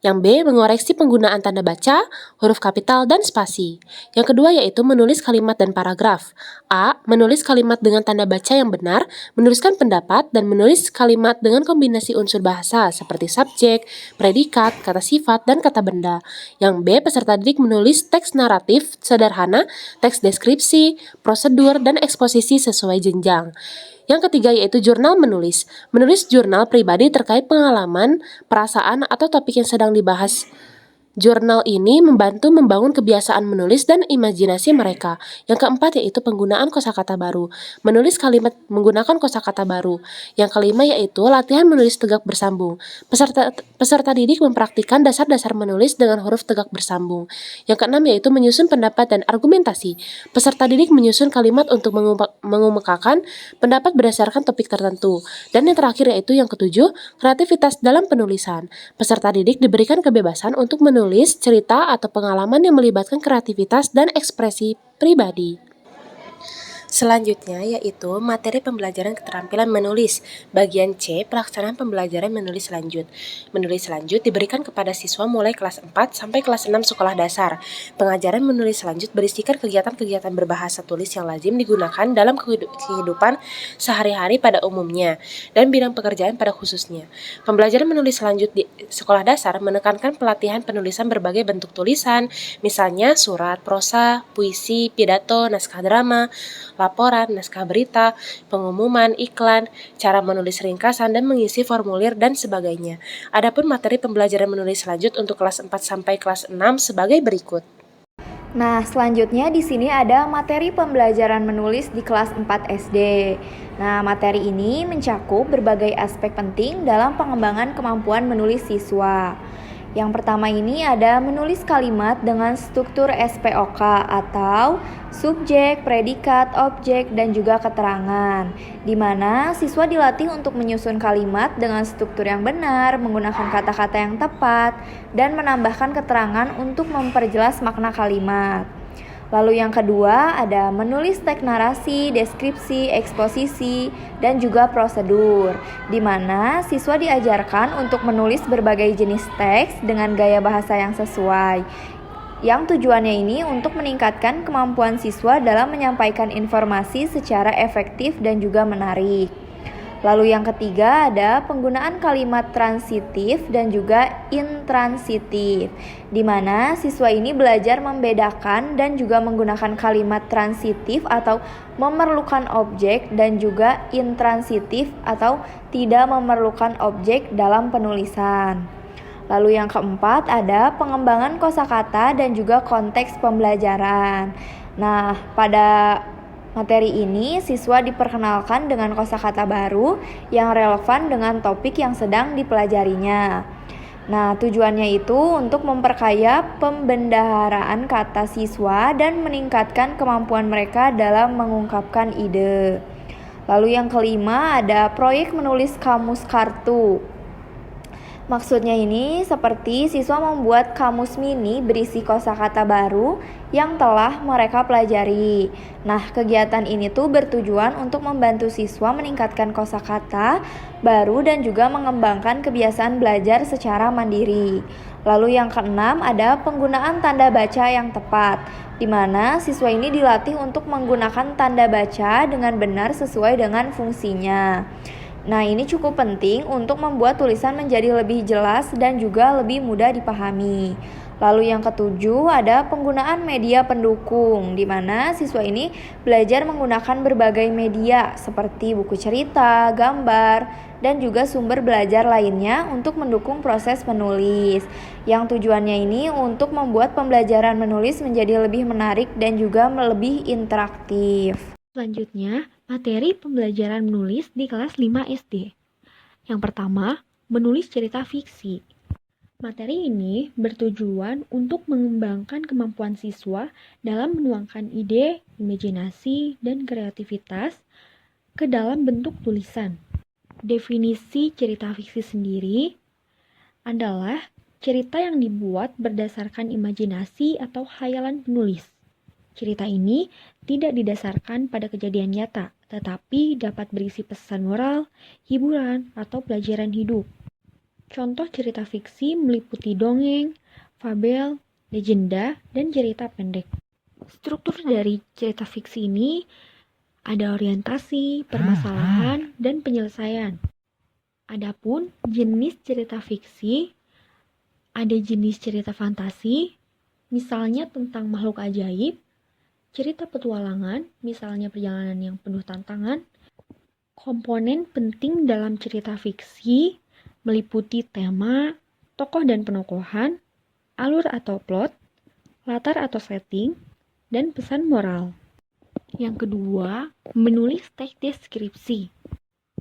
Yang B. Mengoreksi penggunaan tanda baca, huruf kapital, dan spasi. Yang kedua yaitu menulis kalimat dan paragraf. A. Menulis kalimat dengan tanda baca yang benar, menuliskan pendapat, dan menulis kalimat dengan kombinasi unsur bahasa seperti subjek, predikat, kata sifat, dan kata benda. Yang B. Peserta didik menulis teks naratif sederhana, teks deskripsi, prosedur, dan eksposisi sesuai jenjang. Yang ketiga yaitu jurnal menulis. Menulis jurnal pribadi terkait pengalaman, perasaan, atau topik yang sedang dibahas. Jurnal ini membantu membangun kebiasaan menulis dan imajinasi mereka. Yang keempat yaitu penggunaan kosakata baru. Menulis kalimat menggunakan kosakata baru. Yang kelima yaitu latihan menulis tegak bersambung. Peserta didik mempraktikkan dasar-dasar menulis dengan huruf tegak bersambung. Yang keenam yaitu menyusun pendapat dan argumentasi. Peserta didik menyusun kalimat untuk mengemukakan pendapat berdasarkan topik tertentu. Dan yang terakhir yaitu yang ketujuh, kreativitas dalam penulisan. Peserta didik diberikan kebebasan untuk menulis cerita atau pengalaman yang melibatkan kreativitas dan ekspresi pribadi. Selanjutnya yaitu materi pembelajaran keterampilan menulis. Bagian C, pelaksanaan pembelajaran menulis lanjut. Menulis lanjut diberikan kepada siswa mulai kelas 4 sampai kelas 6 sekolah dasar. Pengajaran menulis lanjut berisikan kegiatan-kegiatan berbahasa tulis yang lazim digunakan dalam kehidupan sehari-hari pada umumnya dan bidang pekerjaan pada khususnya. Pembelajaran menulis lanjut di sekolah dasar menekankan pelatihan penulisan berbagai bentuk tulisan, misalnya surat, prosa, puisi, pidato, naskah drama, laporan, naskah berita, pengumuman, iklan, cara menulis ringkasan, dan mengisi formulir, dan sebagainya. Adapun materi pembelajaran menulis lanjut untuk kelas 4 sampai kelas 6 sebagai berikut. Nah, selanjutnya di sini ada materi pembelajaran menulis di kelas 4 SD. Nah, materi ini mencakup berbagai aspek penting dalam pengembangan kemampuan menulis siswa. Yang pertama ini ada menulis kalimat dengan struktur SPOK atau subjek, predikat, objek, dan juga keterangan, di mana siswa dilatih untuk menyusun kalimat dengan struktur yang benar, menggunakan kata-kata yang tepat, dan menambahkan keterangan untuk memperjelas makna kalimat. Lalu yang kedua ada menulis teks narasi, deskripsi, eksposisi, dan juga prosedur, di mana siswa diajarkan untuk menulis berbagai jenis teks dengan gaya bahasa yang sesuai. Yang tujuannya ini untuk meningkatkan kemampuan siswa dalam menyampaikan informasi secara efektif dan juga menarik. Lalu yang ketiga ada penggunaan kalimat transitif dan juga intransitif, di mana siswa ini belajar membedakan dan juga menggunakan kalimat transitif atau memerlukan objek dan juga intransitif atau tidak memerlukan objek dalam penulisan. Lalu yang keempat ada pengembangan kosakata dan juga konteks pembelajaran. Nah, pada materi ini, siswa diperkenalkan dengan kosakata baru yang relevan dengan topik yang sedang dipelajarinya. Nah, tujuannya itu untuk memperkaya pembendaharaan kata siswa dan meningkatkan kemampuan mereka dalam mengungkapkan ide. Lalu yang kelima ada proyek menulis kamus kartu. Maksudnya ini seperti siswa membuat kamus mini berisi kosakata baru yang telah mereka pelajari. Nah, kegiatan ini tuh bertujuan untuk membantu siswa meningkatkan kosakata baru dan juga mengembangkan kebiasaan belajar secara mandiri. Lalu yang keenam ada penggunaan tanda baca yang tepat, di mana siswa ini dilatih untuk menggunakan tanda baca dengan benar sesuai dengan fungsinya. Nah, ini cukup penting untuk membuat tulisan menjadi lebih jelas dan juga lebih mudah dipahami. Lalu yang ketujuh ada penggunaan media pendukung, di mana siswa ini belajar menggunakan berbagai media seperti buku cerita, gambar, dan juga sumber belajar lainnya untuk mendukung proses menulis. Yang tujuannya ini untuk membuat pembelajaran menulis menjadi lebih menarik dan juga lebih interaktif. Selanjutnya, materi pembelajaran menulis di kelas 5 SD. Yang pertama, menulis cerita fiksi. Materi ini bertujuan untuk mengembangkan kemampuan siswa dalam menuangkan ide, imajinasi, dan kreativitas ke dalam bentuk tulisan. Definisi cerita fiksi sendiri adalah cerita yang dibuat berdasarkan imajinasi atau khayalan penulis. Cerita ini tidak didasarkan pada kejadian nyata, tetapi dapat berisi pesan moral, hiburan, atau pelajaran hidup. Contoh cerita fiksi meliputi dongeng, fabel, legenda, dan cerita pendek. Struktur dari cerita fiksi ini ada orientasi, permasalahan, dan penyelesaian. Adapun jenis cerita fiksi, ada jenis cerita fantasi, misalnya tentang makhluk ajaib, cerita petualangan, misalnya perjalanan yang penuh tantangan. Komponen penting dalam cerita fiksi meliputi tema, tokoh dan penokohan, alur atau plot, latar atau setting, dan pesan moral. Yang kedua, menulis teks deskripsi,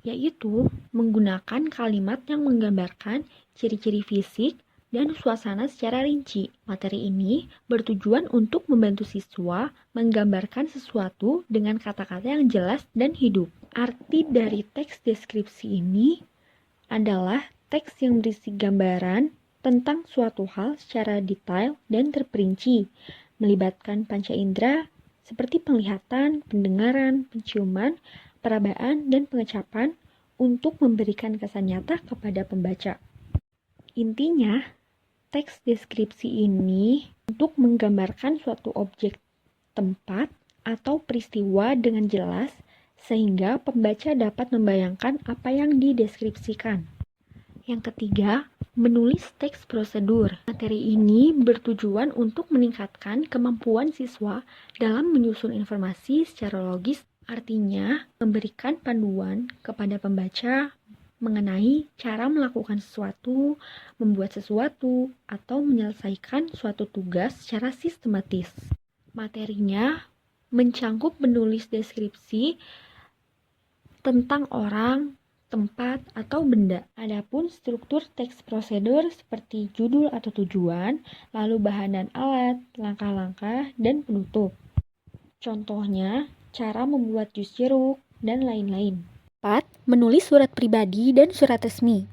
yaitu menggunakan kalimat yang menggambarkan ciri-ciri fisik dan suasana secara rinci. Materi ini bertujuan untuk membantu siswa menggambarkan sesuatu dengan kata-kata yang jelas dan hidup. Arti dari teks deskripsi ini adalah teks yang berisi gambaran tentang suatu hal secara detail dan terperinci, melibatkan panca indera seperti penglihatan, pendengaran, penciuman, perabaan, dan pengecapan untuk memberikan kesan nyata kepada pembaca. Intinya, teks deskripsi ini untuk menggambarkan suatu objek, tempat, atau peristiwa dengan jelas sehingga pembaca dapat membayangkan apa yang dideskripsikan. Yang ketiga, menulis teks prosedur. Materi ini bertujuan untuk meningkatkan kemampuan siswa dalam menyusun informasi secara logis, artinya memberikan panduan kepada pembaca mengenai cara melakukan sesuatu, membuat sesuatu, atau menyelesaikan suatu tugas secara sistematis. Materinya mencangkup menulis deskripsi tentang orang, tempat, atau benda. Adapun struktur teks prosedur seperti judul atau tujuan, lalu bahan dan alat, langkah-langkah, dan penutup. Contohnya, cara membuat jus jeruk, dan lain-lain. 4. Menulis surat pribadi dan surat resmi.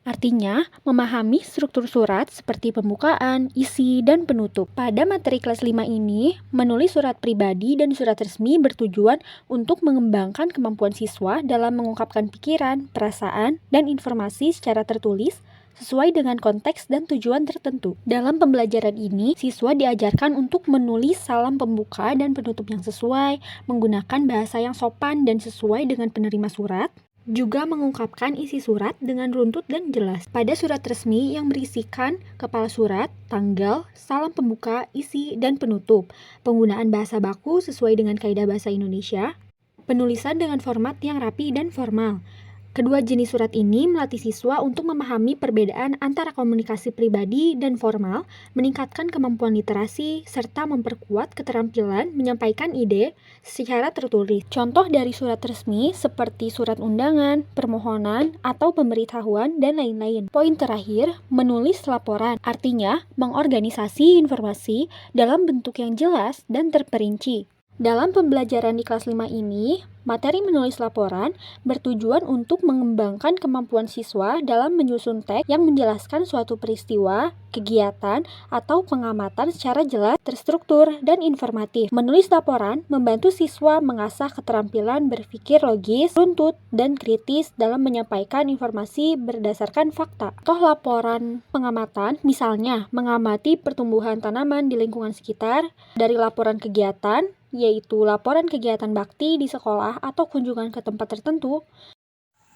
Artinya, memahami struktur surat seperti pembukaan, isi, dan penutup. Pada materi kelas 5 ini, menulis surat pribadi dan surat resmi bertujuan untuk mengembangkan kemampuan siswa dalam mengungkapkan pikiran, perasaan, dan informasi secara tertulis sesuai dengan konteks dan tujuan tertentu. Dalam pembelajaran ini, siswa diajarkan untuk menulis salam pembuka dan penutup yang sesuai, menggunakan bahasa yang sopan dan sesuai dengan penerima surat, juga mengungkapkan isi surat dengan runtut dan jelas. Pada surat resmi yang berisikan kepala surat, tanggal, salam pembuka, isi, dan penutup, penggunaan bahasa baku sesuai dengan kaidah bahasa Indonesia, penulisan dengan format yang rapi dan formal. Kedua jenis surat ini melatih siswa untuk memahami perbedaan antara komunikasi pribadi dan formal, meningkatkan kemampuan literasi, serta memperkuat keterampilan menyampaikan ide secara tertulis. Contoh dari surat resmi seperti surat undangan, permohonan, atau pemberitahuan, dan lain-lain. Poin terakhir, menulis laporan. Artinya, mengorganisasi informasi dalam bentuk yang jelas dan terperinci. Dalam pembelajaran di kelas 5 ini, materi menulis laporan bertujuan untuk mengembangkan kemampuan siswa dalam menyusun teks yang menjelaskan suatu peristiwa, kegiatan, atau pengamatan secara jelas, terstruktur, dan informatif. Menulis laporan membantu siswa mengasah keterampilan berpikir logis, runtut, dan kritis dalam menyampaikan informasi berdasarkan fakta. Contoh laporan pengamatan, misalnya mengamati pertumbuhan tanaman di lingkungan sekitar. Dari laporan kegiatan, yaitu laporan kegiatan bakti di sekolah atau kunjungan ke tempat tertentu.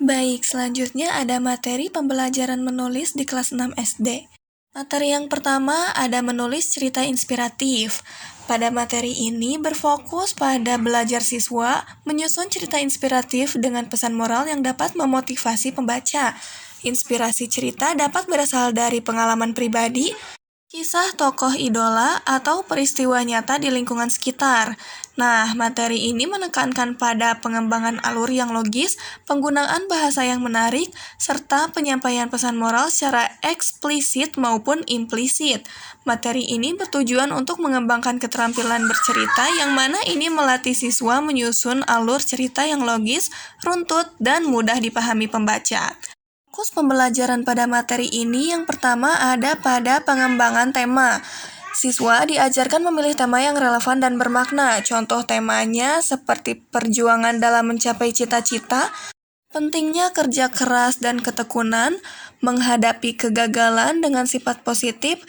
Baik, selanjutnya ada materi pembelajaran menulis di kelas 6 SD. Materi yang pertama ada menulis cerita inspiratif. Pada materi ini berfokus pada belajar siswa menyusun cerita inspiratif dengan pesan moral yang dapat memotivasi pembaca. Inspirasi cerita dapat berasal dari pengalaman pribadi, kisah tokoh idola, atau peristiwa nyata di lingkungan sekitar. Nah, materi ini menekankan pada pengembangan alur yang logis, penggunaan bahasa yang menarik, serta penyampaian pesan moral secara eksplisit maupun implisit. Materi ini bertujuan untuk mengembangkan keterampilan bercerita yang mana ini melatih siswa menyusun alur cerita yang logis, runtut, dan mudah dipahami pembaca. Fokus pembelajaran pada materi ini yang pertama ada pada pengembangan tema. Siswa diajarkan memilih tema yang relevan dan bermakna. Contoh temanya seperti perjuangan dalam mencapai cita-cita, pentingnya kerja keras dan ketekunan, menghadapi kegagalan dengan sifat positif,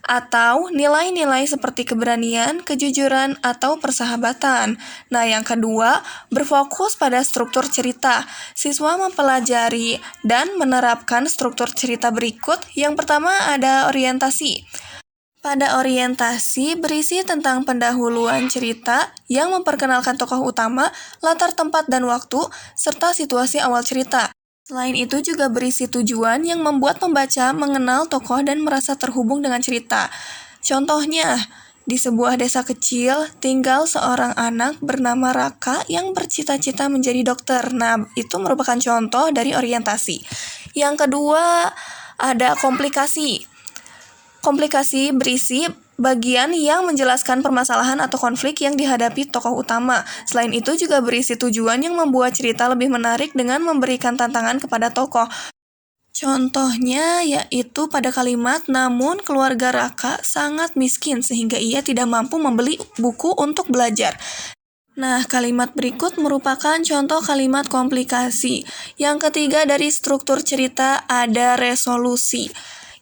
atau nilai-nilai seperti keberanian, kejujuran, atau persahabatan. Nah, yang kedua, berfokus pada struktur cerita. Siswa mempelajari dan menerapkan struktur cerita berikut. Yang pertama ada orientasi. Pada orientasi berisi tentang pendahuluan cerita yang memperkenalkan tokoh utama, latar tempat dan waktu, serta situasi awal cerita. Selain itu juga berisi tujuan yang membuat pembaca mengenal tokoh dan merasa terhubung dengan cerita. Contohnya, di sebuah desa kecil tinggal seorang anak bernama Raka yang bercita-cita menjadi dokter. Nah, itu merupakan contoh dari orientasi. Yang kedua, ada komplikasi. Komplikasi berisi bagian yang menjelaskan permasalahan atau konflik yang dihadapi tokoh utama. Selain itu juga berisi tujuan yang membuat cerita lebih menarik dengan memberikan tantangan kepada tokoh. Contohnya yaitu pada kalimat, namun keluarga Raka sangat miskin sehingga ia tidak mampu membeli buku untuk belajar. Nah, kalimat berikut merupakan contoh kalimat komplikasi. Yang ketiga dari struktur cerita ada resolusi,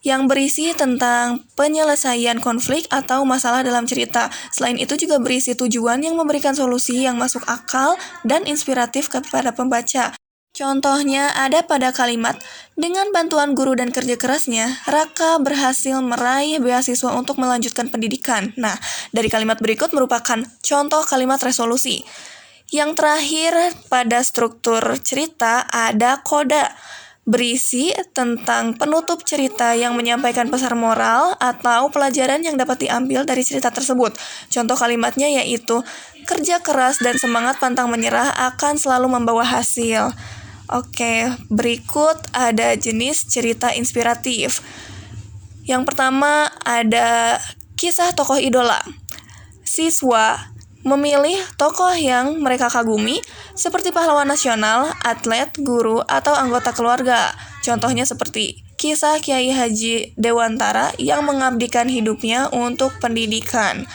yang berisi tentang penyelesaian konflik atau masalah dalam cerita. Selain itu juga berisi tujuan yang memberikan solusi yang masuk akal dan inspiratif kepada pembaca. Contohnya ada pada kalimat, dengan bantuan guru dan kerja kerasnya, Raka berhasil meraih beasiswa untuk melanjutkan pendidikan. Nah, dari kalimat berikut merupakan contoh kalimat resolusi. Yang terakhir pada struktur cerita ada koda, berisi tentang penutup cerita yang menyampaikan pesan moral atau pelajaran yang dapat diambil dari cerita tersebut. Contoh kalimatnya yaitu, kerja keras dan semangat pantang menyerah akan selalu membawa hasil. Oke, berikut ada jenis cerita inspiratif. Yang pertama ada kisah tokoh idola. Siswa memilih tokoh yang mereka kagumi seperti pahlawan nasional, atlet, guru, atau anggota keluarga. Contohnya seperti kisah Kiai Haji Dewantara yang mengabdikan hidupnya untuk pendidikan.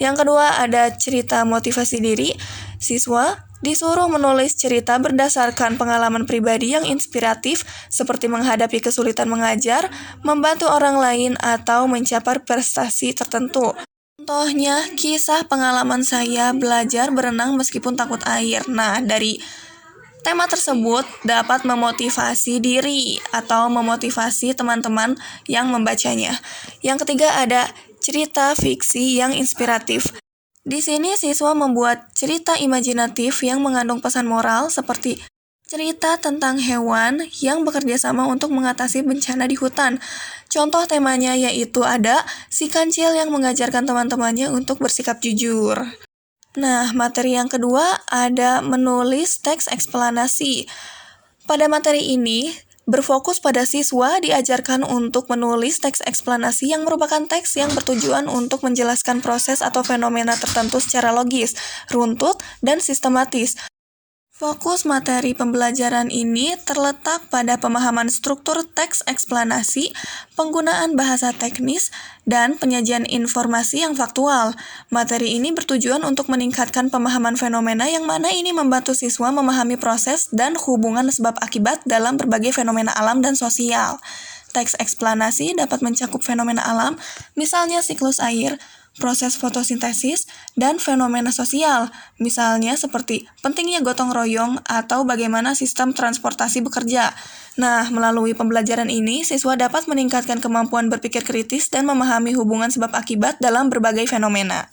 Yang kedua ada cerita motivasi diri. Siswa disuruh menulis cerita berdasarkan pengalaman pribadi yang inspiratif seperti menghadapi kesulitan mengajar, membantu orang lain, atau mencapai prestasi tertentu. Contohnya, kisah pengalaman saya belajar berenang meskipun takut air. Nah, dari tema tersebut dapat memotivasi diri atau memotivasi teman-teman yang membacanya. Yang ketiga ada cerita fiksi yang inspiratif. Di sini siswa membuat cerita imajinatif yang mengandung pesan moral seperti cerita tentang hewan yang bekerja sama untuk mengatasi bencana di hutan. Contoh temanya yaitu ada si kancil yang mengajarkan teman-temannya untuk bersikap jujur. Nah, materi yang kedua ada menulis teks eksplanasi. Pada materi ini, berfokus pada siswa diajarkan untuk menulis teks eksplanasi yang merupakan teks yang bertujuan untuk menjelaskan proses atau fenomena tertentu secara logis, runtut, dan sistematis. Fokus materi pembelajaran ini terletak pada pemahaman struktur teks eksplanasi, penggunaan bahasa teknis, dan penyajian informasi yang faktual. Materi ini bertujuan untuk meningkatkan pemahaman fenomena yang mana ini membantu siswa memahami proses dan hubungan sebab akibat dalam berbagai fenomena alam dan sosial. Teks eksplanasi dapat mencakup fenomena alam, misalnya siklus air, proses fotosintesis, dan fenomena sosial, misalnya seperti pentingnya gotong royong atau bagaimana sistem transportasi bekerja. Nah, melalui pembelajaran ini, siswa dapat meningkatkan kemampuan berpikir kritis dan memahami hubungan sebab akibat dalam berbagai fenomena.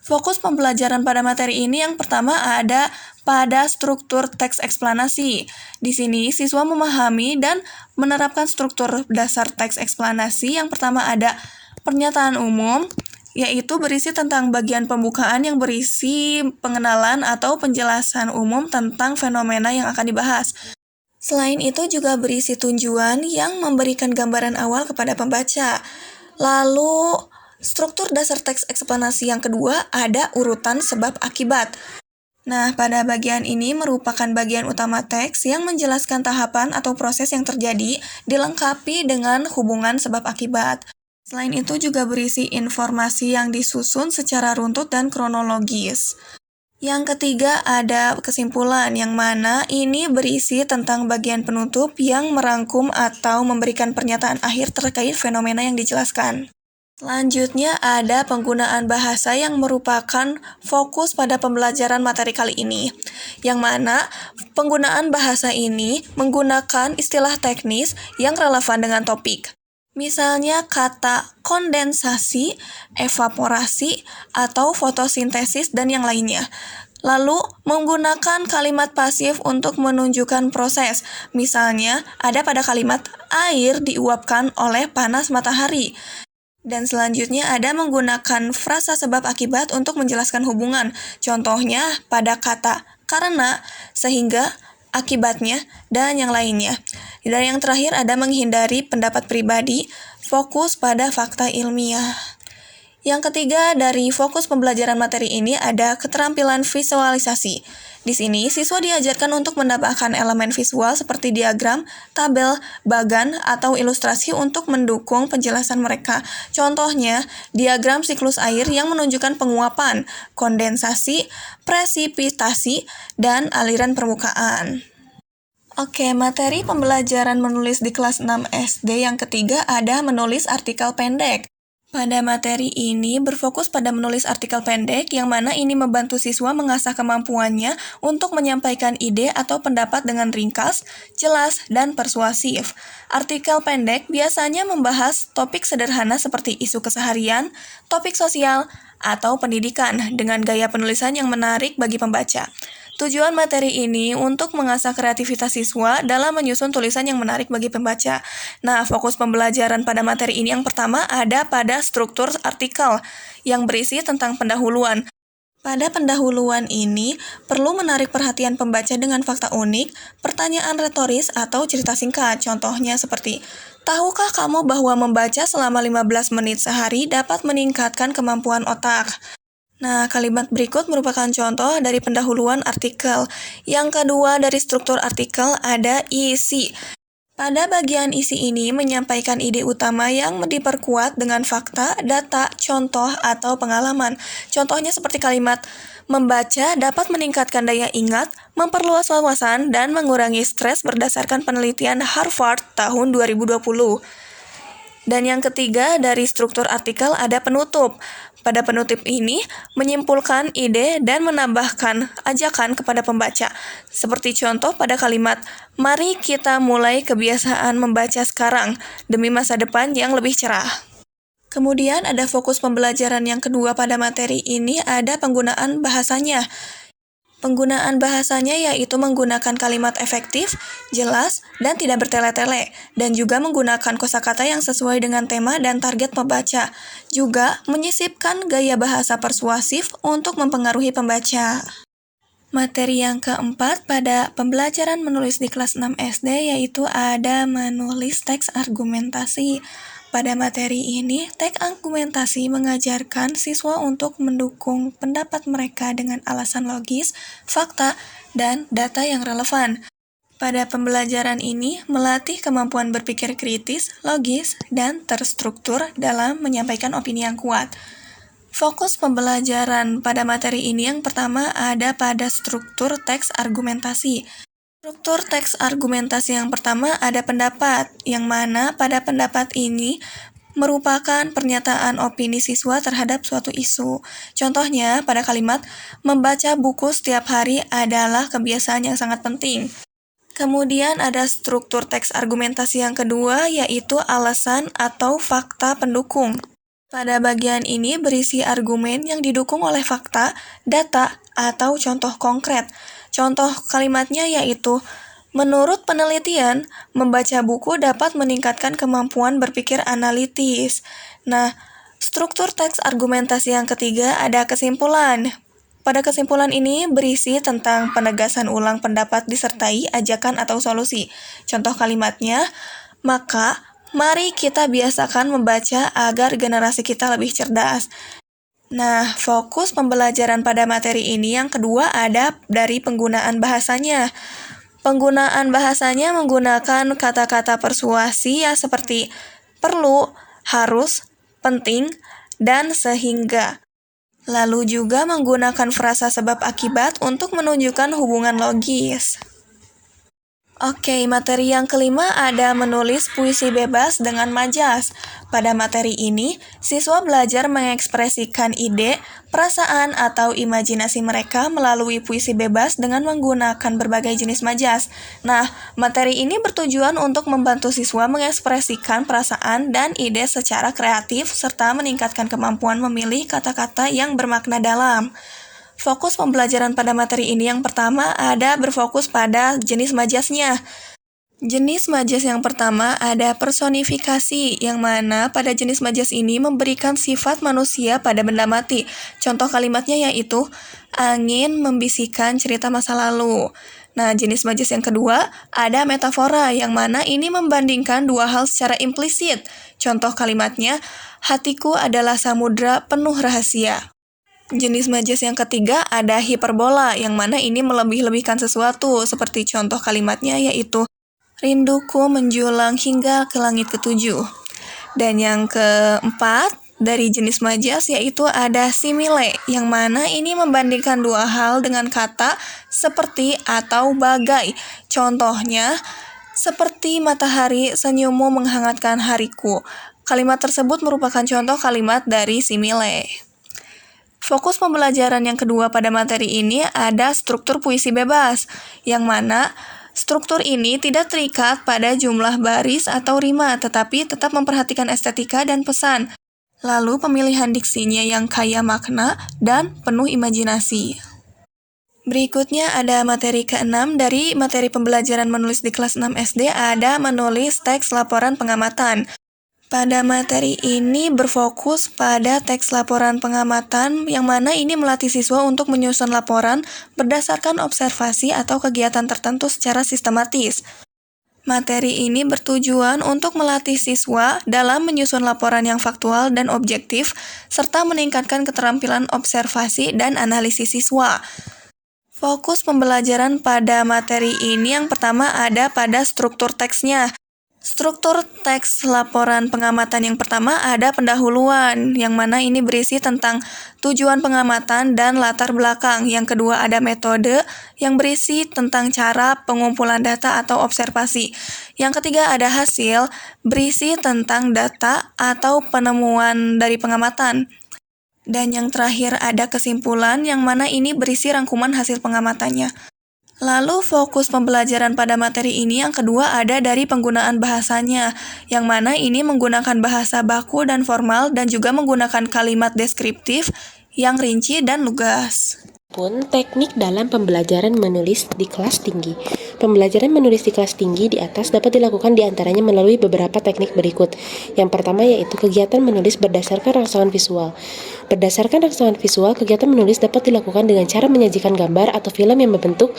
Fokus pembelajaran pada materi ini yang pertama ada pada struktur teks eksplanasi. Di sini, siswa memahami dan menerapkan struktur dasar teks eksplanasi. Yang pertama ada pernyataan umum, yaitu berisi tentang bagian pembukaan yang berisi pengenalan atau penjelasan umum tentang fenomena yang akan dibahas. Selain itu juga berisi tunjuan yang memberikan gambaran awal kepada pembaca. Lalu, struktur dasar teks eksplanasi yang kedua ada urutan sebab akibat. Nah, pada bagian ini merupakan bagian utama teks yang menjelaskan tahapan atau proses yang terjadi, dilengkapi dengan hubungan sebab akibat. Selain itu juga berisi informasi yang disusun secara runtut dan kronologis. Yang ketiga ada kesimpulan, yang mana ini berisi tentang bagian penutup yang merangkum atau memberikan pernyataan akhir terkait fenomena yang dijelaskan. Selanjutnya ada penggunaan bahasa yang merupakan fokus pada pembelajaran materi kali ini, yang mana penggunaan bahasa ini menggunakan istilah teknis yang relevan dengan topik. Misalnya kata kondensasi, evaporasi, atau fotosintesis, dan yang lainnya. Lalu, menggunakan kalimat pasif untuk menunjukkan proses. Misalnya, ada pada kalimat air diuapkan oleh panas matahari. Dan selanjutnya ada menggunakan frasa sebab akibat untuk menjelaskan hubungan. Contohnya pada kata karena, sehingga, akibatnya, dan yang lainnya. Dan yang terakhir ada menghindari pendapat pribadi, fokus pada fakta ilmiah. Yang ketiga, dari fokus pembelajaran materi ini ada keterampilan visualisasi. Di sini, siswa diajarkan untuk menambahkan elemen visual seperti diagram, tabel, bagan, atau ilustrasi untuk mendukung penjelasan mereka. Contohnya, diagram siklus air yang menunjukkan penguapan, kondensasi, presipitasi, dan aliran permukaan. Oke, materi pembelajaran menulis di kelas 6 SD yang ketiga ada menulis artikel pendek. Pada materi ini berfokus pada menulis artikel pendek yang mana ini membantu siswa mengasah kemampuannya untuk menyampaikan ide atau pendapat dengan ringkas, jelas, dan persuasif. Artikel pendek biasanya membahas topik sederhana seperti isu keseharian, topik sosial, atau pendidikan dengan gaya penulisan yang menarik bagi pembaca. Tujuan materi ini untuk mengasah kreativitas siswa dalam menyusun tulisan yang menarik bagi pembaca. Nah, fokus pembelajaran pada materi ini yang pertama ada pada struktur artikel yang berisi tentang pendahuluan. Pada pendahuluan ini, perlu menarik perhatian pembaca dengan fakta unik, pertanyaan retoris, atau cerita singkat. Contohnya seperti, tahukah kamu bahwa membaca selama 15 menit sehari dapat meningkatkan kemampuan otak? Nah, kalimat berikut merupakan contoh dari pendahuluan artikel. Yang kedua dari struktur artikel ada isi. Pada bagian isi ini menyampaikan ide utama yang diperkuat dengan fakta, data, contoh, atau pengalaman. Contohnya seperti kalimat, membaca dapat meningkatkan daya ingat, memperluas wawasan, dan mengurangi stres berdasarkan penelitian Harvard tahun 2020. Dan yang ketiga dari struktur artikel ada penutup. Pada penutup ini menyimpulkan ide dan menambahkan ajakan kepada pembaca. Seperti contoh pada kalimat, mari kita mulai kebiasaan membaca sekarang demi masa depan yang lebih cerah. Kemudian ada fokus pembelajaran yang kedua pada materi ini ada penggunaan bahasanya. Penggunaan bahasanya yaitu menggunakan kalimat efektif, jelas, dan tidak bertele-tele, dan juga menggunakan kosakata yang sesuai dengan tema dan target pembaca. Juga menyisipkan gaya bahasa persuasif untuk mempengaruhi pembaca. Materi yang keempat pada pembelajaran menulis di kelas 6 SD yaitu ada menulis teks argumentasi. Pada materi ini, teks argumentasi mengajarkan siswa untuk mendukung pendapat mereka dengan alasan logis, fakta, dan data yang relevan. Pada pembelajaran ini, melatih kemampuan berpikir kritis, logis, dan terstruktur dalam menyampaikan opini yang kuat. Fokus pembelajaran pada materi ini yang pertama ada pada struktur teks argumentasi. Struktur teks argumentasi yang pertama ada pendapat, yang mana pada pendapat ini merupakan pernyataan opini siswa terhadap suatu isu. Contohnya, pada kalimat, membaca buku setiap hari adalah kebiasaan yang sangat penting. Kemudian ada struktur teks argumentasi yang kedua, yaitu alasan atau fakta pendukung. Pada bagian ini berisi argumen yang didukung oleh fakta, data, atau contoh konkret. Contoh kalimatnya yaitu, menurut penelitian, membaca buku dapat meningkatkan kemampuan berpikir analitis. Nah, struktur teks argumentasi yang ketiga ada kesimpulan. Pada kesimpulan ini berisi tentang penegasan ulang pendapat disertai ajakan atau solusi. Contoh kalimatnya, maka mari kita biasakan membaca agar generasi kita lebih cerdas. Nah, fokus pembelajaran pada materi ini yang kedua ada dari penggunaan bahasanya. Penggunaan bahasanya menggunakan kata-kata persuasi ya seperti perlu, harus, penting, dan sehingga. Lalu juga menggunakan frasa sebab akibat untuk menunjukkan hubungan logis. Oke, materi yang kelima ada menulis puisi bebas dengan majas. Pada materi ini, siswa belajar mengekspresikan ide, perasaan, atau imajinasi mereka melalui puisi bebas dengan menggunakan berbagai jenis majas. Nah, materi ini bertujuan untuk membantu siswa mengekspresikan perasaan dan ide secara kreatif serta meningkatkan kemampuan memilih kata-kata yang bermakna dalam. Fokus pembelajaran pada materi ini yang pertama ada berfokus pada jenis majasnya. Jenis majas yang pertama ada personifikasi, yang mana pada jenis majas ini memberikan sifat manusia pada benda mati. Contoh kalimatnya yaitu, angin membisikkan cerita masa lalu. Nah, jenis majas yang kedua ada metafora, yang mana ini membandingkan dua hal secara implisit. Contoh kalimatnya, hatiku adalah samudra penuh rahasia. Jenis majas yang ketiga ada hiperbola, yang mana ini melebih-lebihkan sesuatu, seperti contoh kalimatnya yaitu rinduku menjulang hingga ke langit ketujuh. Dan yang keempat dari jenis majas yaitu ada simile, yang mana ini membandingkan dua hal dengan kata seperti atau bagai. Contohnya, seperti matahari senyummu menghangatkan hariku. Kalimat tersebut merupakan contoh kalimat dari simile. Fokus pembelajaran yang kedua pada materi ini ada struktur puisi bebas, yang mana struktur ini tidak terikat pada jumlah baris atau rima, tetapi tetap memperhatikan estetika dan pesan. Lalu pemilihan diksinya yang kaya makna dan penuh imajinasi. Berikutnya ada materi ke-6 dari materi pembelajaran menulis di kelas 6 SD, ada menulis teks laporan pengamatan. Pada materi ini berfokus pada teks laporan pengamatan, yang mana ini melatih siswa untuk menyusun laporan berdasarkan observasi atau kegiatan tertentu secara sistematis. Materi ini bertujuan untuk melatih siswa dalam menyusun laporan yang faktual dan objektif, serta meningkatkan keterampilan observasi dan analisis siswa. Fokus pembelajaran pada materi ini yang pertama ada pada struktur teksnya. Struktur teks laporan pengamatan yang pertama ada pendahuluan, yang mana ini berisi tentang tujuan pengamatan dan latar belakang. Yang kedua ada metode, yang berisi tentang cara pengumpulan data atau observasi. Yang ketiga ada hasil, berisi tentang data atau penemuan dari pengamatan. Dan yang terakhir ada kesimpulan, yang mana ini berisi rangkuman hasil pengamatannya. Lalu fokus pembelajaran pada materi ini yang kedua ada dari penggunaan bahasanya, yang mana ini menggunakan bahasa baku dan formal dan juga menggunakan kalimat deskriptif yang rinci dan lugas. Pun teknik dalam pembelajaran menulis di kelas tinggi. Pembelajaran menulis di kelas tinggi di atas dapat dilakukan diantaranya melalui beberapa teknik berikut. Yang pertama yaitu kegiatan menulis berdasarkan rangsangan visual. Berdasarkan rangsangan visual, kegiatan menulis dapat dilakukan dengan cara menyajikan gambar atau film yang membentuk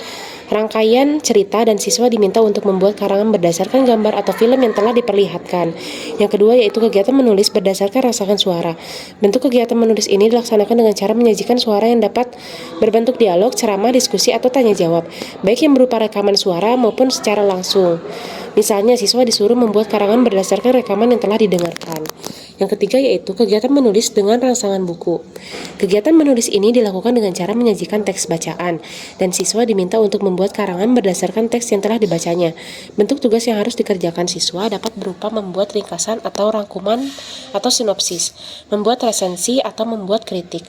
rangkaian cerita dan siswa diminta untuk membuat karangan berdasarkan gambar atau film yang telah diperlihatkan. Yang kedua yaitu kegiatan menulis berdasarkan rangsangan suara. Bentuk kegiatan menulis ini dilaksanakan dengan cara menyajikan suara yang dapat berbentuk dialog, ceramah, diskusi, atau tanya jawab, baik yang berupa rekaman suara maupun secara langsung. Misalnya, siswa disuruh membuat karangan berdasarkan rekaman yang telah didengarkan. Yang ketiga yaitu kegiatan menulis dengan rangsangan buku. Kegiatan menulis ini dilakukan dengan cara menyajikan teks bacaan, dan siswa diminta untuk membuat karangan berdasarkan teks yang telah dibacanya. Bentuk tugas yang harus dikerjakan siswa dapat berupa membuat ringkasan atau rangkuman atau sinopsis, membuat resensi atau membuat kritik.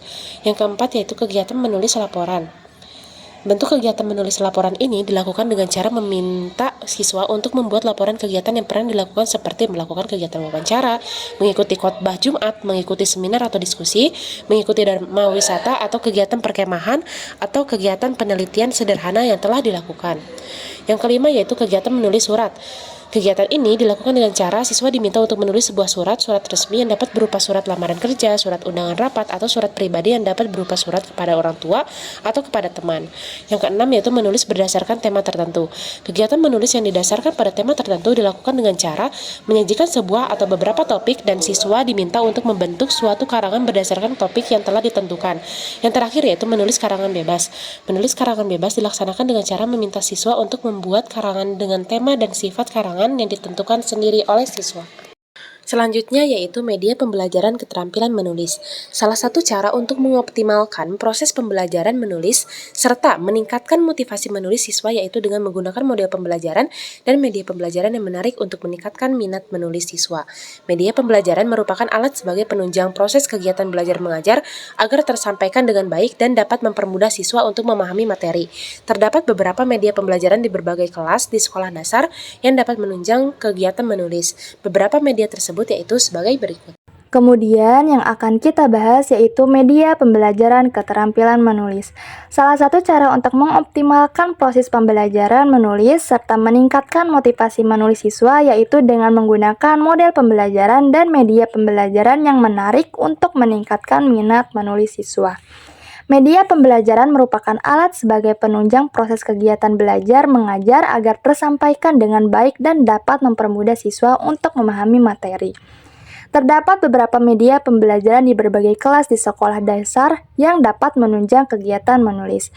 Yang keempat yaitu kegiatan menulis laporan. Bentuk kegiatan menulis laporan ini dilakukan dengan cara meminta siswa untuk membuat laporan kegiatan yang pernah dilakukan seperti melakukan kegiatan wawancara, mengikuti khotbah Jumat, mengikuti seminar atau diskusi, mengikuti dharma wisata atau kegiatan perkemahan, atau kegiatan penelitian sederhana yang telah dilakukan. Yang kelima yaitu kegiatan menulis surat. Kegiatan ini dilakukan dengan cara siswa diminta untuk menulis sebuah surat resmi yang dapat berupa surat lamaran kerja, surat undangan rapat, atau surat pribadi yang dapat berupa surat kepada orang tua atau kepada teman. Yang keenam yaitu menulis berdasarkan tema tertentu. Kegiatan menulis yang didasarkan pada tema tertentu dilakukan dengan cara menyajikan sebuah atau beberapa topik dan siswa diminta untuk membentuk suatu karangan berdasarkan topik yang telah ditentukan. Yang terakhir yaitu menulis karangan bebas. Menulis karangan bebas dilaksanakan dengan cara meminta siswa untuk membuat karangan dengan tema dan sifat karangan yang ditentukan sendiri oleh siswa. Selanjutnya yaitu media pembelajaran keterampilan menulis. Salah satu cara untuk mengoptimalkan proses pembelajaran menulis serta meningkatkan motivasi menulis siswa yaitu dengan menggunakan model pembelajaran dan media pembelajaran yang menarik untuk meningkatkan minat menulis siswa. Media pembelajaran merupakan alat sebagai penunjang proses kegiatan belajar mengajar agar tersampaikan dengan baik dan dapat mempermudah siswa untuk memahami materi. Terdapat beberapa media pembelajaran di berbagai kelas di sekolah dasar yang dapat menunjang kegiatan menulis. Beberapa media tersebut yaitu sebagai berikut. Kemudian yang akan kita bahas yaitu media pembelajaran keterampilan menulis. Salah satu cara untuk mengoptimalkan proses pembelajaran menulis serta meningkatkan motivasi menulis siswa yaitu dengan menggunakan model pembelajaran dan media pembelajaran yang menarik untuk meningkatkan minat menulis siswa. Media pembelajaran merupakan alat sebagai penunjang proses kegiatan belajar mengajar agar tersampaikan dengan baik dan dapat mempermudah siswa untuk memahami materi. Terdapat beberapa media pembelajaran di berbagai kelas di sekolah dasar yang dapat menunjang kegiatan menulis.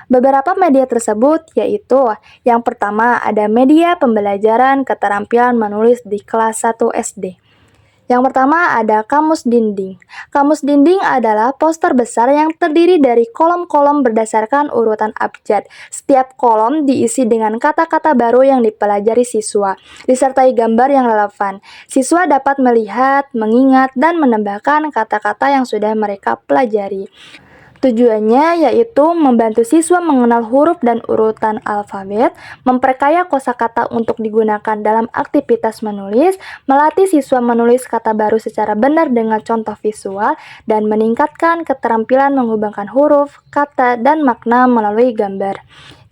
Beberapa media tersebut yaitu yang pertama ada media pembelajaran keterampilan menulis di kelas 1 SD. Yang pertama ada kamus dinding. Kamus dinding adalah poster besar yang terdiri dari kolom-kolom berdasarkan urutan abjad. Setiap kolom diisi dengan kata-kata baru yang dipelajari siswa, disertai gambar yang relevan. Siswa dapat melihat, mengingat, dan menambahkan kata-kata yang sudah mereka pelajari. Tujuannya yaitu membantu siswa mengenal huruf dan urutan alfabet, memperkaya kosakata untuk digunakan dalam aktivitas menulis, melatih siswa menulis kata baru secara benar dengan contoh visual, dan meningkatkan keterampilan menghubungkan huruf, kata, dan makna melalui gambar.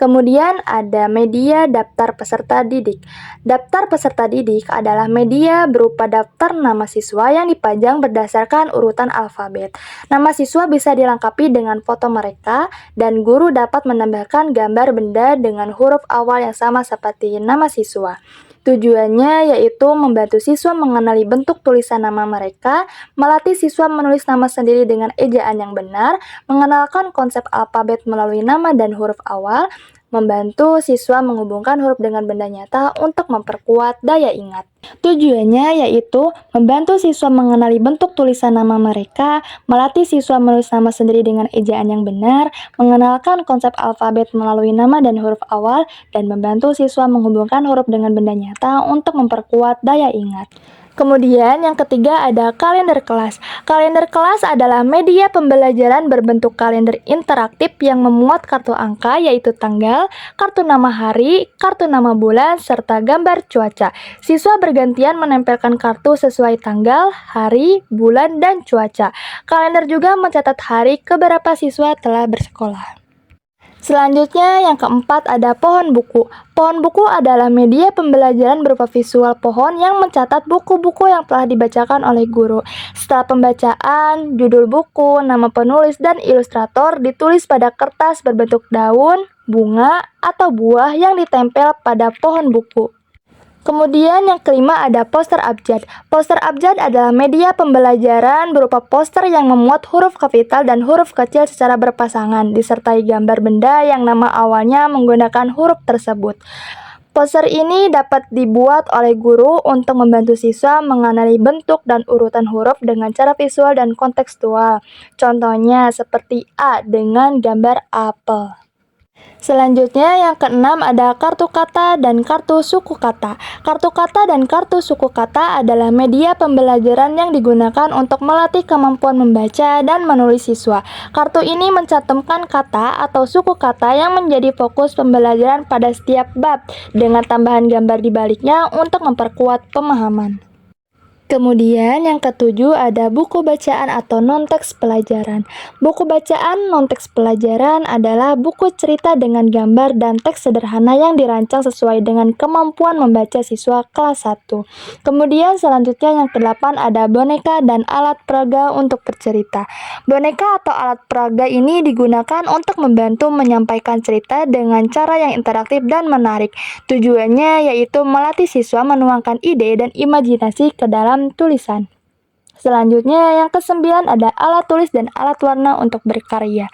Kemudian ada media daftar peserta didik. Daftar peserta didik adalah media berupa daftar nama siswa yang dipajang berdasarkan urutan alfabet. Nama siswa bisa dilengkapi dengan foto mereka, dan guru dapat menambahkan gambar benda dengan huruf awal yang sama seperti nama siswa. Tujuannya yaitu membantu siswa mengenali bentuk tulisan nama mereka, melatih siswa menulis nama sendiri dengan ejaan yang benar, mengenalkan konsep alfabet melalui nama dan huruf awal, membantu siswa menghubungkan huruf dengan benda nyata untuk memperkuat daya ingat. Tujuannya yaitu membantu siswa mengenali bentuk tulisan nama mereka, melatih siswa menulis nama sendiri dengan ejaan yang benar, mengenalkan konsep alfabet melalui nama dan huruf awal, dan membantu siswa menghubungkan huruf dengan benda nyata untuk memperkuat daya ingat. Kemudian yang ketiga ada kalender kelas. Kalender kelas adalah media pembelajaran berbentuk kalender interaktif yang memuat kartu angka yaitu tanggal, kartu nama hari, kartu nama bulan, serta gambar cuaca. Siswa bergantian menempelkan kartu sesuai tanggal, hari, bulan, dan cuaca. Kalender juga mencatat hari keberapa siswa telah bersekolah. Selanjutnya yang keempat ada pohon buku. Pohon buku adalah media pembelajaran berupa visual pohon yang mencatat buku-buku yang telah dibacakan oleh guru. Setelah pembacaan, judul buku, nama penulis, dan ilustrator ditulis pada kertas berbentuk daun, bunga, atau buah yang ditempel pada pohon buku. Kemudian yang kelima ada poster abjad. Poster abjad adalah media pembelajaran berupa poster yang memuat huruf kapital dan huruf kecil secara berpasangan, disertai gambar benda yang nama awalnya menggunakan huruf tersebut. Poster ini dapat dibuat oleh guru untuk membantu siswa mengenali bentuk dan urutan huruf dengan cara visual dan kontekstual. Contohnya seperti A dengan gambar apel. Selanjutnya yang keenam ada kartu kata dan kartu suku kata. Kartu kata dan kartu suku kata adalah media pembelajaran yang digunakan untuk melatih kemampuan membaca dan menulis siswa. Kartu ini mencantumkan kata atau suku kata yang menjadi fokus pembelajaran pada setiap bab dengan tambahan gambar di baliknya untuk memperkuat pemahaman. Kemudian yang ketujuh ada buku bacaan atau non-teks pelajaran. Buku bacaan non-teks pelajaran adalah buku cerita dengan gambar dan teks sederhana yang dirancang sesuai dengan kemampuan membaca siswa kelas 1. Kemudian selanjutnya yang kedelapan ada boneka dan alat peraga untuk bercerita. Boneka atau alat peraga ini digunakan untuk membantu menyampaikan cerita dengan cara yang interaktif dan menarik. Tujuannya yaitu melatih siswa menuangkan ide dan imajinasi ke dalam tulisan. Selanjutnya yang kesembilan ada alat tulis dan alat warna untuk berkarya.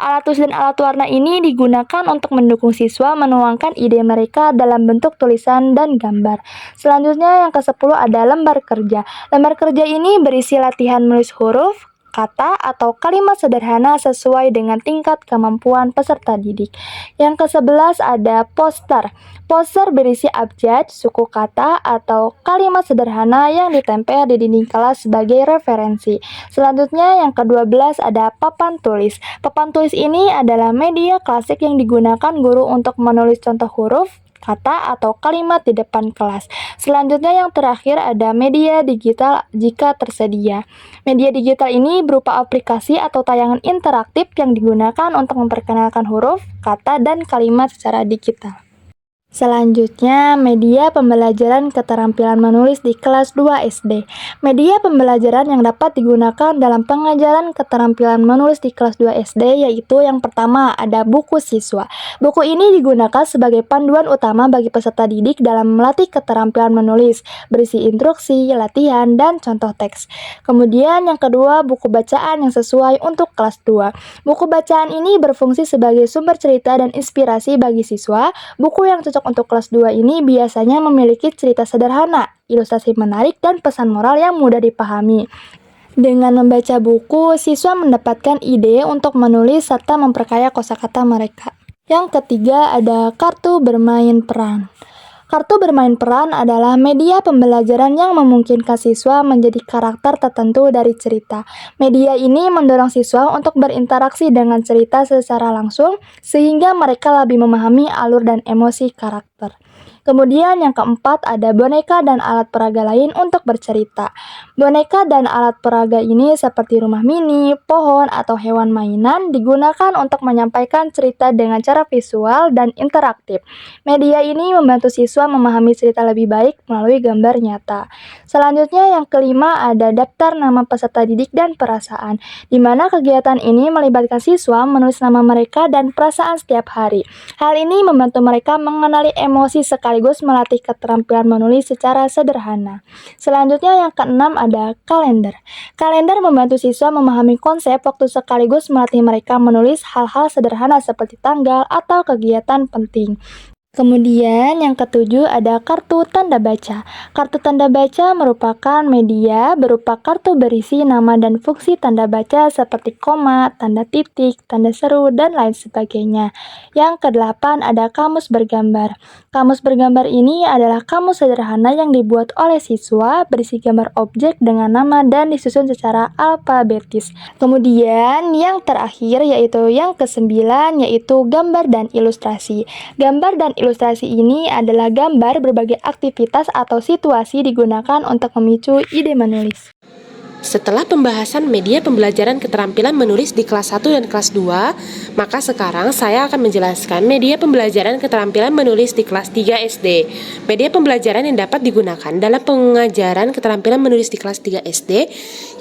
Alat tulis dan alat warna ini digunakan untuk mendukung siswa menuangkan ide mereka dalam bentuk tulisan dan gambar. Selanjutnya yang ke-10 ada lembar kerja. Lembar kerja ini berisi latihan menulis huruf, kata, atau kalimat sederhana sesuai dengan tingkat kemampuan peserta didik. Yang ke-11 ada poster. Poster berisi abjad, suku kata, atau kalimat sederhana yang ditempel di dinding kelas sebagai referensi. Selanjutnya yang ke-12 ada papan tulis. Papan tulis ini adalah media klasik yang digunakan guru untuk menulis contoh huruf, kata, atau kalimat di depan kelas. Selanjutnya yang terakhir ada media digital jika tersedia. Media digital ini berupa aplikasi atau tayangan interaktif yang digunakan untuk memperkenalkan huruf, kata, dan kalimat secara digital. Selanjutnya, media pembelajaran keterampilan menulis di kelas 2 SD. Media pembelajaran yang dapat digunakan dalam pengajaran keterampilan menulis di kelas 2 SD yaitu yang pertama ada buku siswa. Buku ini digunakan sebagai panduan utama bagi peserta didik dalam melatih keterampilan menulis, berisi instruksi, latihan, dan contoh teks. Kemudian yang kedua, buku bacaan yang sesuai untuk kelas 2. Buku bacaan ini berfungsi sebagai sumber cerita dan inspirasi bagi siswa. Buku yang cocok untuk kelas 2 ini biasanya memiliki cerita sederhana, ilustrasi menarik, dan pesan moral yang mudah dipahami. Dengan membaca buku, siswa mendapatkan ide untuk menulis serta memperkaya kosakata mereka. Yang ketiga ada kartu bermain peran. Kartu bermain peran adalah media pembelajaran yang memungkinkan siswa menjadi karakter tertentu dari cerita. Media ini mendorong siswa untuk berinteraksi dengan cerita secara langsung, sehingga mereka lebih memahami alur dan emosi karakter. Kemudian yang keempat ada boneka dan alat peraga lain untuk bercerita. Boneka dan alat peraga ini seperti rumah mini, pohon, atau hewan mainan digunakan untuk menyampaikan cerita dengan cara visual dan interaktif. Media ini membantu siswa memahami cerita lebih baik melalui gambar nyata. Selanjutnya yang kelima ada daftar nama peserta didik dan perasaan, di mana kegiatan ini melibatkan siswa menulis nama mereka dan perasaan setiap hari. Hal ini membantu mereka mengenali emosi sekaligus melatih keterampilan menulis secara sederhana. Selanjutnya yang keenam ada kalender. Kalender membantu siswa memahami konsep waktu sekaligus melatih mereka menulis hal-hal sederhana seperti tanggal atau kegiatan penting. Kemudian yang ketujuh ada kartu tanda baca. Kartu tanda baca merupakan media berupa kartu berisi nama dan fungsi tanda baca seperti koma, tanda titik, tanda seru, dan lain sebagainya. Yang kedelapan ada kamus bergambar. Kamus bergambar ini adalah kamus sederhana yang dibuat oleh siswa berisi gambar objek dengan nama dan disusun secara alfabetis. Kemudian yang terakhir yaitu yang kesembilan yaitu gambar dan ilustrasi. Gambar dan ilustrasi ini adalah gambar berbagai aktivitas atau situasi digunakan untuk memicu ide menulis. Setelah pembahasan media pembelajaran keterampilan menulis di kelas 1 dan kelas 2, maka sekarang saya akan menjelaskan media pembelajaran keterampilan menulis di kelas 3 SD. Media pembelajaran yang dapat digunakan dalam pengajaran keterampilan menulis di kelas 3 SD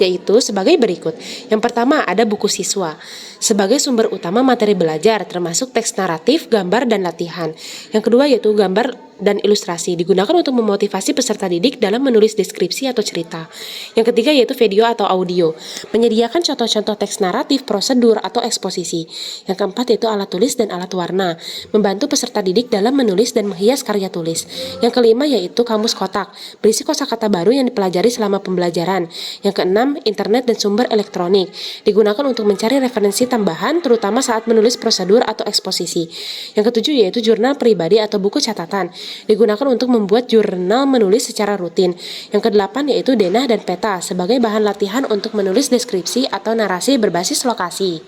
yaitu sebagai berikut. Yang pertama ada buku siswa sebagai sumber utama materi belajar termasuk teks naratif, gambar, dan latihan. Yang kedua yaitu gambar dan ilustrasi digunakan untuk memotivasi peserta didik dalam menulis deskripsi atau cerita. Yang ketiga yaitu video atau audio, menyediakan contoh-contoh teks naratif, prosedur, atau eksposisi. Yang keempat yaitu alat tulis dan alat warna, membantu peserta didik dalam menulis dan menghias karya tulis. Yang kelima yaitu kamus kotak, berisi kosakata baru yang dipelajari selama pembelajaran. Yang keenam, internet dan sumber elektronik, digunakan untuk mencari referensi tambahan terutama saat menulis prosedur atau eksposisi. Yang ketujuh yaitu jurnal pribadi atau buku catatan, digunakan untuk membuat jurnal menulis secara rutin. Yang kedelapan yaitu denah dan peta sebagai bahan latihan untuk menulis deskripsi atau narasi berbasis lokasi.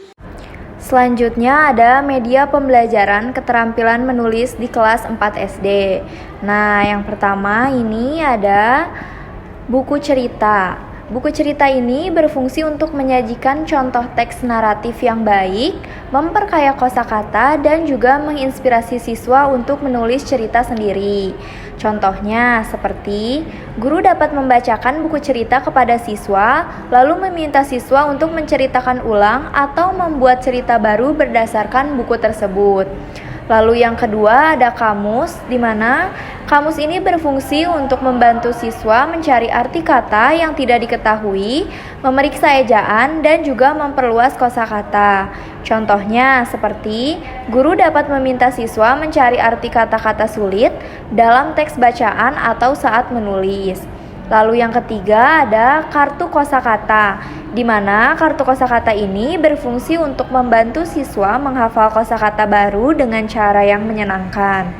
Selanjutnya ada media pembelajaran keterampilan menulis di kelas 4 SD. Nah, yang pertama ini ada buku cerita. Buku cerita ini berfungsi untuk menyajikan contoh teks naratif yang baik, memperkaya kosakata, dan juga menginspirasi siswa untuk menulis cerita sendiri. Contohnya seperti guru dapat membacakan buku cerita kepada siswa, lalu meminta siswa untuk menceritakan ulang atau membuat cerita baru berdasarkan buku tersebut. Lalu yang kedua ada kamus, di mana kamus ini berfungsi untuk membantu siswa mencari arti kata yang tidak diketahui, memeriksa ejaan, dan juga memperluas kosakata. Contohnya seperti guru dapat meminta siswa mencari arti kata-kata sulit dalam teks bacaan atau saat menulis. Lalu yang ketiga ada kartu kosakata, di mana kartu kosakata ini berfungsi untuk membantu siswa menghafal kosakata baru dengan cara yang menyenangkan.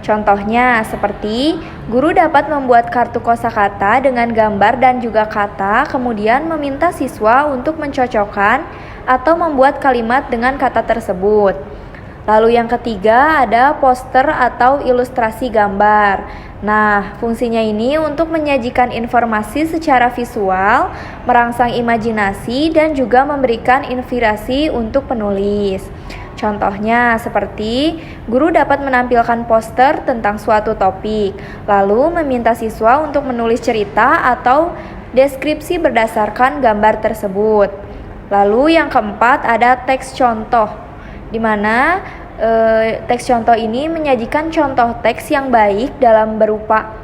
Contohnya seperti guru dapat membuat kartu kosakata dengan gambar dan juga kata, kemudian meminta siswa untuk mencocokkan atau membuat kalimat dengan kata tersebut. Lalu yang ketiga ada poster atau ilustrasi gambar. Nah, fungsinya ini untuk menyajikan informasi secara visual, merangsang imajinasi, dan juga memberikan inspirasi untuk penulis. Contohnya seperti guru dapat menampilkan poster tentang suatu topik, lalu meminta siswa untuk menulis cerita atau deskripsi berdasarkan gambar tersebut. Lalu yang keempat ada teks contoh, di mana teks contoh ini menyajikan contoh teks yang baik dalam berupa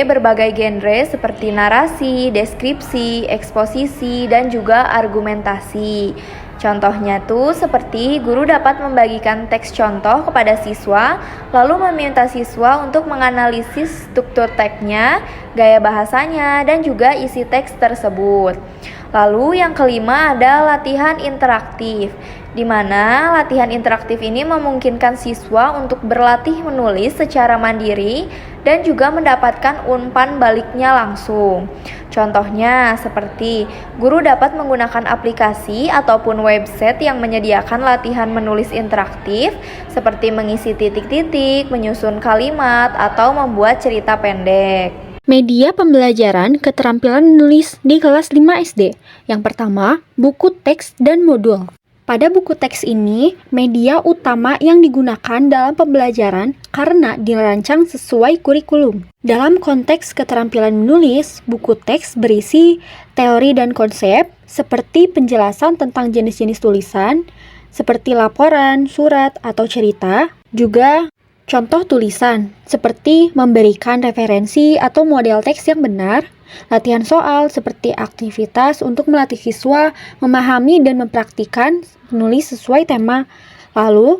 berbagai genre seperti narasi, deskripsi, eksposisi, dan juga argumentasi. Contohnya tuh seperti guru dapat membagikan teks contoh kepada siswa, lalu meminta siswa untuk menganalisis struktur teksnya, gaya bahasanya, dan juga isi teks tersebut. Lalu yang kelima ada latihan interaktif, di mana latihan interaktif ini memungkinkan siswa untuk berlatih menulis secara mandiri dan juga mendapatkan umpan baliknya langsung. Contohnya seperti guru dapat menggunakan aplikasi ataupun website yang menyediakan latihan menulis interaktif seperti mengisi titik-titik, menyusun kalimat, atau membuat cerita pendek. Media pembelajaran keterampilan menulis di kelas 5 SD. Yang pertama, buku teks dan modul. Pada buku teks ini, media utama yang digunakan dalam pembelajaran karena dirancang sesuai kurikulum. Dalam konteks keterampilan menulis, buku teks berisi teori dan konsep seperti penjelasan tentang jenis-jenis tulisan, seperti laporan, surat, atau cerita, juga contoh tulisan, seperti memberikan referensi atau model teks yang benar, latihan soal seperti aktivitas untuk melatih siswa memahami dan mempraktikkan menulis sesuai tema, lalu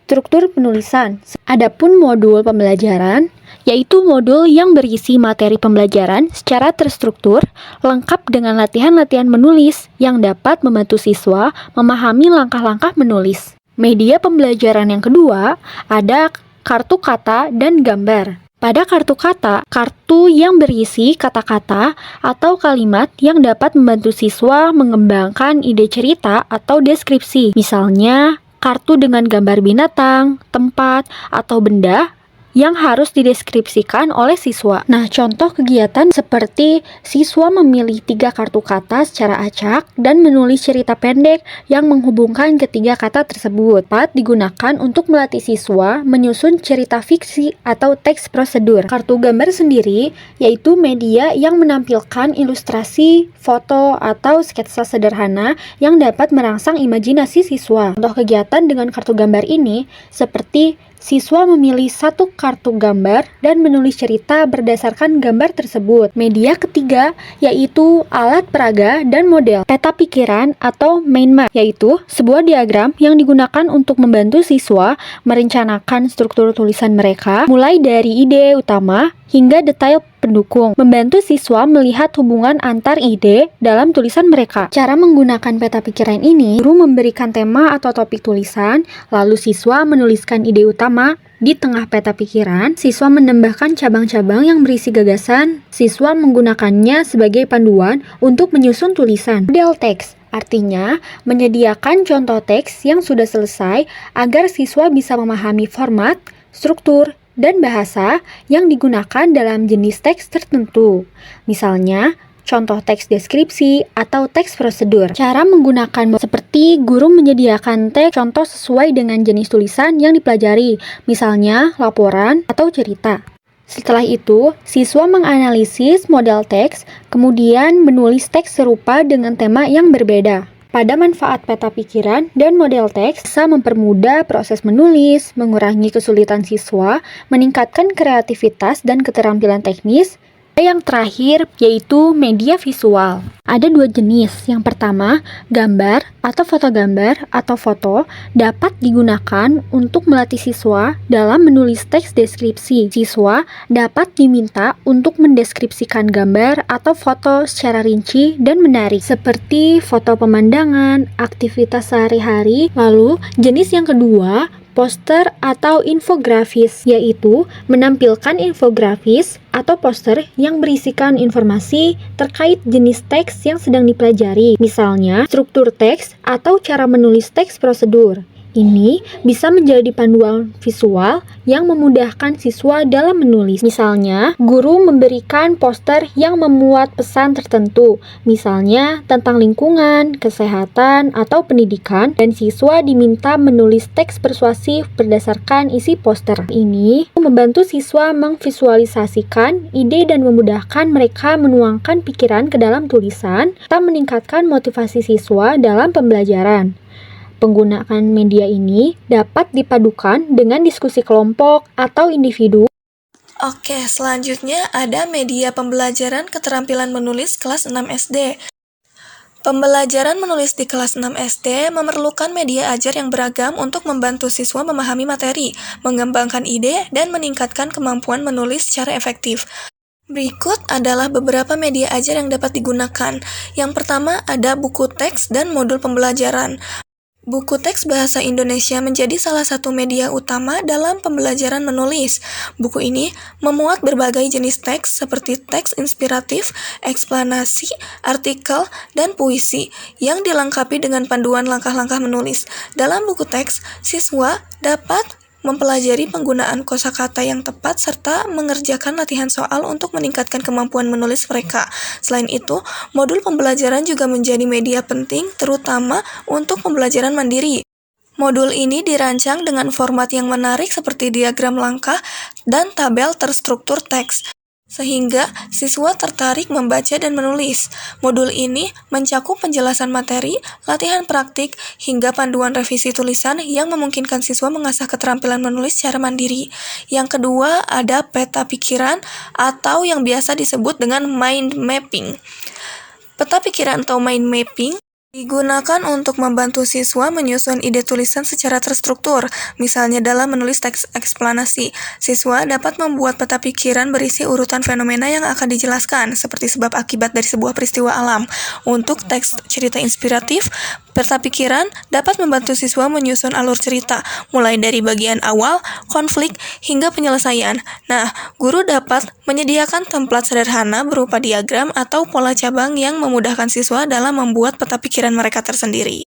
struktur penulisan. Adapun modul pembelajaran, yaitu modul yang berisi materi pembelajaran secara terstruktur, lengkap dengan latihan-latihan menulis yang dapat membantu siswa memahami langkah-langkah menulis. Media pembelajaran yang kedua ada kartu kata dan gambar. Pada kartu kata, kartu yang berisi kata-kata atau kalimat yang dapat membantu siswa mengembangkan ide cerita atau deskripsi. Misalnya, kartu dengan gambar binatang, tempat, atau benda yang harus dideskripsikan oleh siswa. Nah, contoh kegiatan seperti siswa memilih 3 kartu kata secara acak dan menulis cerita pendek yang menghubungkan ketiga kata tersebut. Dapat digunakan untuk melatih siswa menyusun cerita fiksi atau teks prosedur. Kartu gambar sendiri yaitu media yang menampilkan ilustrasi, foto, atau sketsa sederhana yang dapat merangsang imajinasi siswa. Contoh kegiatan dengan kartu gambar ini seperti siswa memilih 1 kartu gambar dan menulis cerita berdasarkan gambar tersebut. Media ketiga yaitu alat peraga dan model. Peta pikiran atau mind map yaitu sebuah diagram yang digunakan untuk membantu siswa merencanakan struktur tulisan mereka mulai dari ide utama hingga detail pendukung, membantu siswa melihat hubungan antar ide dalam tulisan mereka. Cara menggunakan peta pikiran ini, guru memberikan tema atau topik tulisan, lalu siswa menuliskan ide utama di tengah peta pikiran, siswa menambahkan cabang-cabang yang berisi gagasan, siswa menggunakannya sebagai panduan untuk menyusun tulisan. Model teks artinya menyediakan contoh teks yang sudah selesai agar siswa bisa memahami format, struktur, dan bahasa yang digunakan dalam jenis teks tertentu. Misalnya, contoh teks deskripsi atau teks prosedur. Cara menggunakan seperti guru menyediakan teks contoh sesuai dengan jenis tulisan yang dipelajari, misalnya laporan atau cerita. Setelah itu, siswa menganalisis model teks, kemudian menulis teks serupa dengan tema yang berbeda. Pada manfaat peta pikiran dan model teks bisa mempermudah proses menulis, mengurangi kesulitan siswa, meningkatkan kreativitas dan keterampilan teknis. Yang terakhir yaitu media visual. Ada 2 jenis. Yang pertama, gambar atau fotogambar atau foto dapat digunakan untuk melatih siswa dalam menulis teks deskripsi. Siswa dapat diminta untuk mendeskripsikan gambar atau foto secara rinci dan menarik, seperti foto pemandangan, aktivitas sehari-hari. Lalu, jenis yang kedua, poster atau infografis, yaitu menampilkan infografis atau poster yang berisikan informasi terkait jenis teks yang sedang dipelajari, misalnya struktur teks atau cara menulis teks prosedur. ini bisa menjadi panduan visual yang memudahkan siswa dalam menulis. Misalnya, guru memberikan poster yang memuat pesan tertentu, misalnya tentang lingkungan, kesehatan, atau pendidikan, dan siswa diminta menulis teks persuasif berdasarkan isi poster. Ini membantu siswa memvisualisasikan ide dan memudahkan mereka menuangkan pikiran ke dalam tulisan, serta meningkatkan motivasi siswa dalam pembelajaran. Penggunaan media ini dapat dipadukan dengan diskusi kelompok atau individu. Oke, selanjutnya ada media pembelajaran keterampilan menulis kelas 6 SD. Pembelajaran menulis di kelas 6 SD memerlukan media ajar yang beragam untuk membantu siswa memahami materi, mengembangkan ide, dan meningkatkan kemampuan menulis secara efektif. Berikut adalah beberapa media ajar yang dapat digunakan. Yang pertama ada buku teks dan modul pembelajaran. Buku teks bahasa Indonesia menjadi salah satu media utama dalam pembelajaran menulis. Buku ini memuat berbagai jenis teks seperti teks inspiratif, eksplanasi, artikel, dan puisi yang dilengkapi dengan panduan langkah-langkah menulis. Dalam buku teks, siswa dapat mempelajari penggunaan kosakata yang tepat serta mengerjakan latihan soal untuk meningkatkan kemampuan menulis mereka. Selain itu, modul pembelajaran juga menjadi media penting terutama untuk pembelajaran mandiri. Modul ini dirancang dengan format yang menarik seperti diagram langkah dan tabel terstruktur teks, sehingga siswa tertarik membaca dan menulis. Modul ini mencakup penjelasan materi, latihan praktik, hingga panduan revisi tulisan yang memungkinkan siswa mengasah keterampilan menulis secara mandiri. Yang kedua, ada peta pikiran atau yang biasa disebut dengan mind mapping. Peta pikiran atau mind mapping digunakan untuk membantu siswa menyusun ide tulisan secara terstruktur. Misalnya dalam menulis teks eksplanasi, siswa dapat membuat peta pikiran berisi urutan fenomena yang akan dijelaskan, seperti sebab akibat dari sebuah peristiwa alam. Untuk teks cerita inspiratif, peta pikiran dapat membantu siswa menyusun alur cerita, mulai dari bagian awal, konflik, hingga penyelesaian. Nah, guru dapat menyediakan template sederhana berupa diagram atau pola cabang yang memudahkan siswa dalam membuat peta pikiran mereka tersendiri.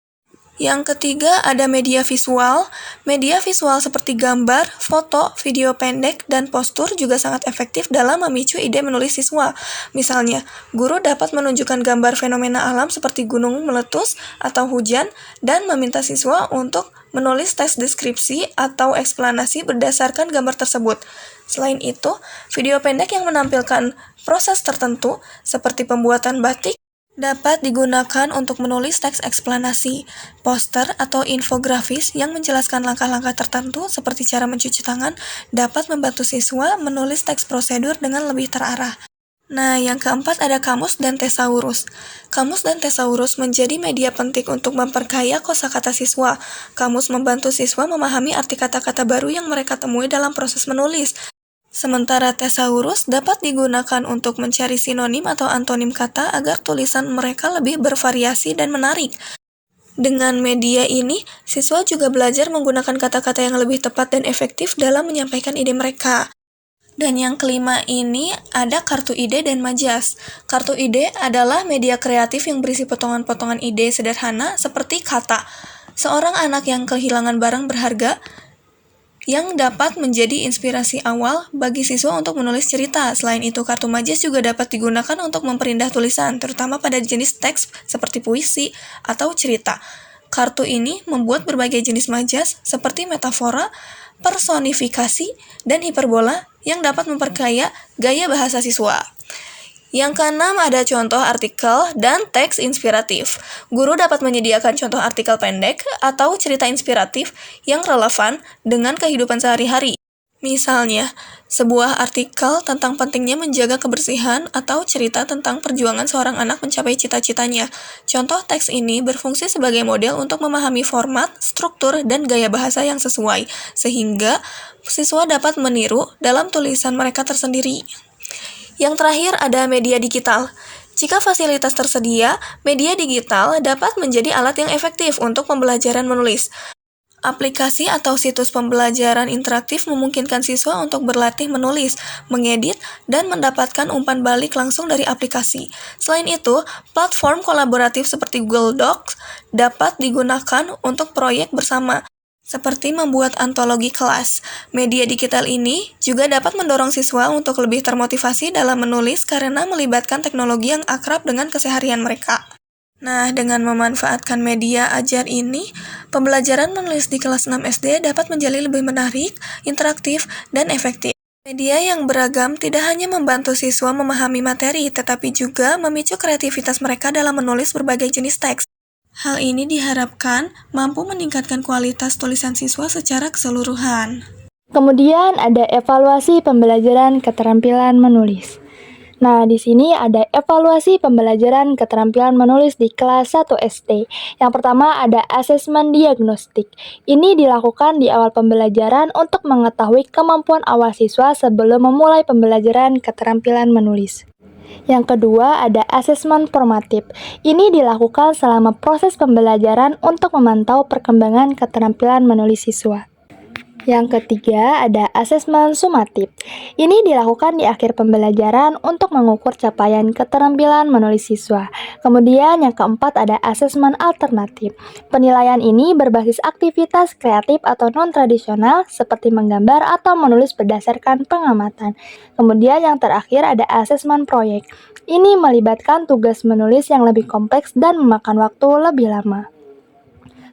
Yang ketiga ada media visual. Media visual seperti gambar, foto, video pendek, dan postur juga sangat efektif dalam memicu ide menulis siswa. Misalnya, guru dapat menunjukkan gambar fenomena alam seperti gunung meletus atau hujan dan meminta siswa untuk menulis teks deskripsi atau eksplanasi berdasarkan gambar tersebut. Selain itu, video pendek yang menampilkan proses tertentu seperti pembuatan batik dapat digunakan untuk menulis teks eksplanasi, poster atau infografis yang menjelaskan langkah-langkah tertentu seperti cara mencuci tangan dapat membantu siswa menulis teks prosedur dengan lebih terarah. Nah, yang keempat ada kamus dan tesaurus. Kamus dan tesaurus menjadi media penting untuk memperkaya kosakata siswa. Kamus membantu siswa memahami arti kata-kata baru yang mereka temui dalam proses menulis. Sementara tesaurus dapat digunakan untuk mencari sinonim atau antonim kata agar tulisan mereka lebih bervariasi dan menarik. Dengan media ini, siswa juga belajar menggunakan kata-kata yang lebih tepat dan efektif dalam menyampaikan ide mereka. Dan yang kelima ini ada kartu ide dan majas. Kartu ide adalah media kreatif yang berisi potongan-potongan ide sederhana seperti kata. Seorang anak yang kehilangan barang berharga yang dapat menjadi inspirasi awal bagi siswa untuk menulis cerita. Selain itu, kartu majas juga dapat digunakan untuk memperindah tulisan, terutama pada jenis teks seperti puisi atau cerita. Kartu ini membuat berbagai jenis majas seperti metafora, personifikasi, dan hiperbola yang dapat memperkaya gaya bahasa siswa. Yang keenam ada contoh artikel dan teks inspiratif. Guru dapat menyediakan contoh artikel pendek atau cerita inspiratif yang relevan dengan kehidupan sehari-hari. Misalnya, sebuah artikel tentang pentingnya menjaga kebersihan atau cerita tentang perjuangan seorang anak mencapai cita-citanya. Contoh teks ini berfungsi sebagai model untuk memahami format, struktur, dan gaya bahasa yang sesuai, sehingga siswa dapat meniru dalam tulisan mereka tersendiri. Yang terakhir ada media digital. Jika fasilitas tersedia, media digital dapat menjadi alat yang efektif untuk pembelajaran menulis. Aplikasi atau situs pembelajaran interaktif memungkinkan siswa untuk berlatih menulis, mengedit, dan mendapatkan umpan balik langsung dari aplikasi. Selain itu, platform kolaboratif seperti Google Docs dapat digunakan untuk proyek bersama. seperti membuat antologi kelas. Media digital ini juga dapat mendorong siswa untuk lebih termotivasi dalam menulis karena melibatkan teknologi yang akrab dengan keseharian mereka. Nah, dengan memanfaatkan media ajar ini, pembelajaran menulis di kelas 6 SD dapat menjadi lebih menarik, interaktif, dan efektif. Media yang beragam tidak hanya membantu siswa memahami materi, tetapi juga memicu kreativitas mereka dalam menulis berbagai jenis teks. Hal ini diharapkan mampu meningkatkan kualitas tulisan siswa secara keseluruhan. Kemudian ada evaluasi pembelajaran keterampilan menulis. Nah, di sini ada evaluasi pembelajaran keterampilan menulis di kelas 1 SD. Yang pertama ada asesmen diagnostik. Ini dilakukan di awal pembelajaran untuk mengetahui kemampuan awal siswa sebelum memulai pembelajaran keterampilan menulis. Yang kedua ada asesmen formatif. Ini dilakukan selama proses pembelajaran untuk memantau perkembangan keterampilan menulis siswa. Yang ketiga ada asesmen sumatif. Ini dilakukan di akhir pembelajaran untuk mengukur capaian keterampilan menulis siswa. Kemudian yang keempat ada asesmen alternatif. Penilaian ini berbasis aktivitas kreatif atau non-tradisional seperti menggambar atau menulis berdasarkan pengamatan. Kemudian yang terakhir ada asesmen proyek. Ini melibatkan tugas menulis yang lebih kompleks dan memakan waktu lebih lama.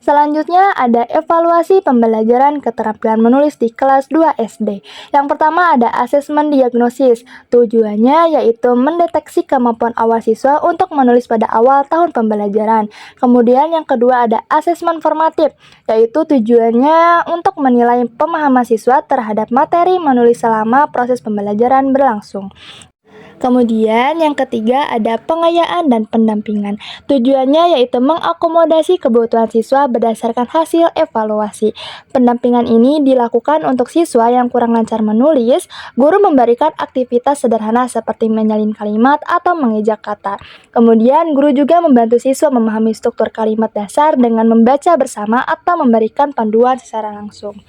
Selanjutnya ada evaluasi pembelajaran keterampilan menulis di kelas 2 SD. Yang pertama ada asesmen diagnosis. Tujuannya yaitu mendeteksi kemampuan awal siswa untuk menulis pada awal tahun pembelajaran. Kemudian yang kedua ada asesmen formatif, yaitu tujuannya untuk menilai pemahaman siswa terhadap materi menulis selama proses pembelajaran berlangsung. Kemudian yang ketiga ada pengayaan dan pendampingan. Tujuannya yaitu mengakomodasi kebutuhan siswa berdasarkan hasil evaluasi. Pendampingan ini dilakukan untuk siswa yang kurang lancar menulis. Guru memberikan aktivitas sederhana seperti menyalin kalimat atau mengejak kata. Kemudian guru juga membantu siswa memahami struktur kalimat dasar dengan membaca bersama atau memberikan panduan secara langsung.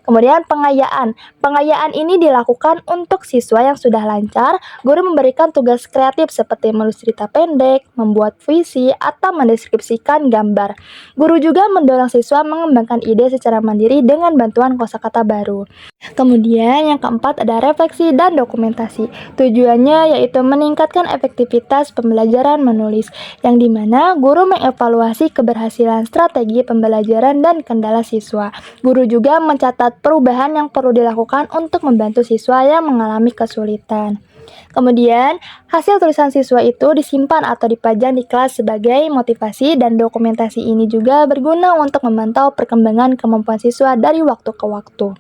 Kemudian pengayaan. Pengayaan ini dilakukan untuk siswa yang sudah lancar. Guru memberikan tugas kreatif seperti menulis cerita pendek, membuat puisi, atau mendeskripsikan gambar. Guru juga mendorong siswa mengembangkan ide secara mandiri dengan bantuan kosakata baru. Kemudian yang keempat ada refleksi dan dokumentasi. Tujuannya yaitu meningkatkan efektivitas pembelajaran menulis, yang dimana guru mengevaluasi keberhasilan strategi pembelajaran dan kendala siswa. Guru juga mencatat perubahan yang perlu dilakukan untuk membantu siswa yang mengalami kesulitan. Kemudian, hasil tulisan siswa itu disimpan atau dipajang di kelas sebagai motivasi, dan dokumentasi ini juga berguna untuk memantau perkembangan kemampuan siswa dari waktu ke waktu.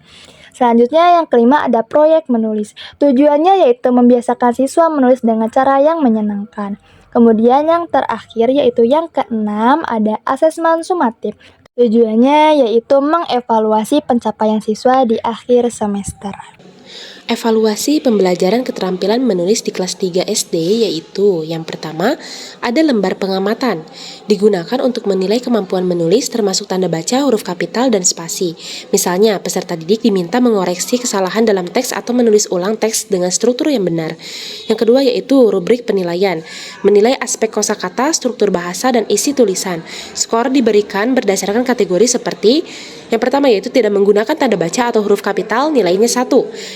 Selanjutnya yang kelima ada proyek menulis. Tujuannya yaitu membiasakan siswa menulis dengan cara yang menyenangkan. Kemudian yang terakhir yaitu yang keenam ada asesmen sumatif. Tujuannya yaitu mengevaluasi pencapaian siswa di akhir semester. Evaluasi pembelajaran keterampilan menulis di kelas 3 SD yaitu yang pertama, ada lembar pengamatan. Digunakan untuk menilai kemampuan menulis termasuk tanda baca, huruf kapital, dan spasi. Misalnya, peserta didik diminta mengoreksi kesalahan dalam teks atau menulis ulang teks dengan struktur yang benar. Yang kedua yaitu rubrik penilaian. Menilai aspek kosakata, struktur bahasa, dan isi tulisan. Skor diberikan berdasarkan kategori seperti yang pertama yaitu tidak menggunakan tanda baca atau huruf kapital, nilainya 1.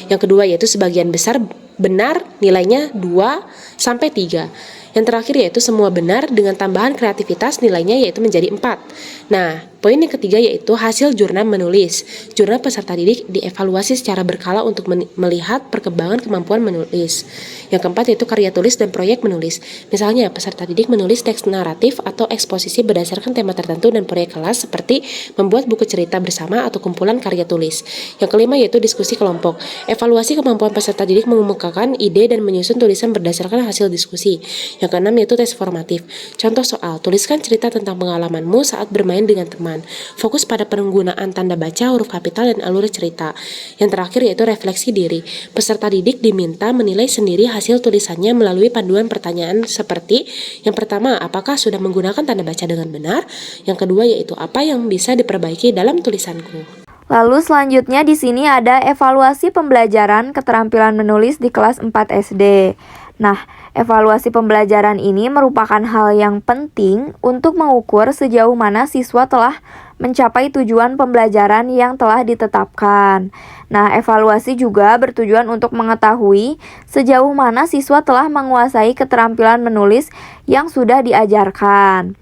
Yang kedua yaitu sebagian besar benar, nilainya 2-3. Yang terakhir yaitu semua benar dengan tambahan kreativitas, nilainya yaitu menjadi 4. Nah, poin yang ketiga yaitu hasil jurnal menulis. Jurnal peserta didik dievaluasi secara berkala untuk melihat perkembangan kemampuan menulis. Yang keempat yaitu karya tulis dan proyek menulis. Misalnya, peserta didik menulis teks naratif atau eksposisi berdasarkan tema tertentu dan proyek kelas seperti membuat buku cerita bersama atau kumpulan karya tulis. Yang kelima yaitu diskusi kelompok. Evaluasi kemampuan peserta didik mengemukakan ide dan menyusun tulisan berdasarkan hasil diskusi. Yang keenam yaitu tes formatif. Contoh soal, tuliskan cerita tentang pengalamanmu saat bermain dengan teman. Fokus pada penggunaan tanda baca, huruf kapital, dan alur cerita. Yang terakhir yaitu refleksi diri. Peserta didik diminta menilai sendiri hasil tulisannya melalui panduan pertanyaan seperti yang pertama, apakah sudah menggunakan tanda baca dengan benar? Yang kedua yaitu apa yang bisa diperbaiki dalam tulisanku. Lalu selanjutnya di sini ada evaluasi pembelajaran keterampilan menulis di kelas 4 SD. Nah, evaluasi pembelajaran ini merupakan hal yang penting untuk mengukur sejauh mana siswa telah mencapai tujuan pembelajaran yang telah ditetapkan. Nah, evaluasi juga bertujuan untuk mengetahui sejauh mana siswa telah menguasai keterampilan menulis yang sudah diajarkan.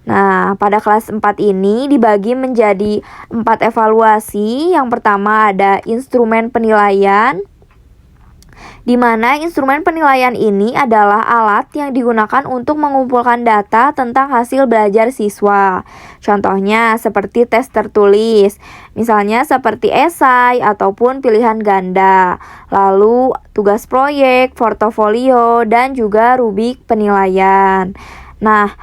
Nah, pada kelas 4 ini dibagi menjadi 4 evaluasi. Yang pertama ada instrumen penilaian, di mana instrumen penilaian ini adalah alat yang digunakan untuk mengumpulkan data tentang hasil belajar siswa. Contohnya seperti tes tertulis, misalnya seperti esai ataupun pilihan ganda, lalu tugas proyek, portofolio, dan juga rubrik penilaian. Nah,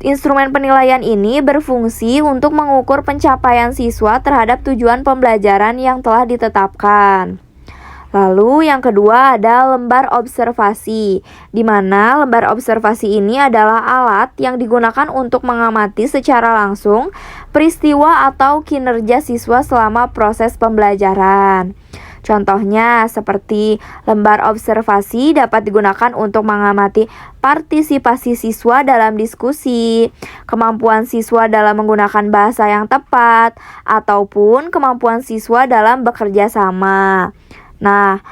instrumen penilaian ini berfungsi untuk mengukur pencapaian siswa terhadap tujuan pembelajaran yang telah ditetapkan. Lalu yang kedua ada lembar observasi, di mana lembar observasi ini adalah alat yang digunakan untuk mengamati secara langsung peristiwa atau kinerja siswa selama proses pembelajaran. Contohnya seperti lembar observasi dapat digunakan untuk mengamati partisipasi siswa dalam diskusi, kemampuan siswa dalam menggunakan bahasa yang tepat, ataupun kemampuan siswa dalam bekerja sama. Nah,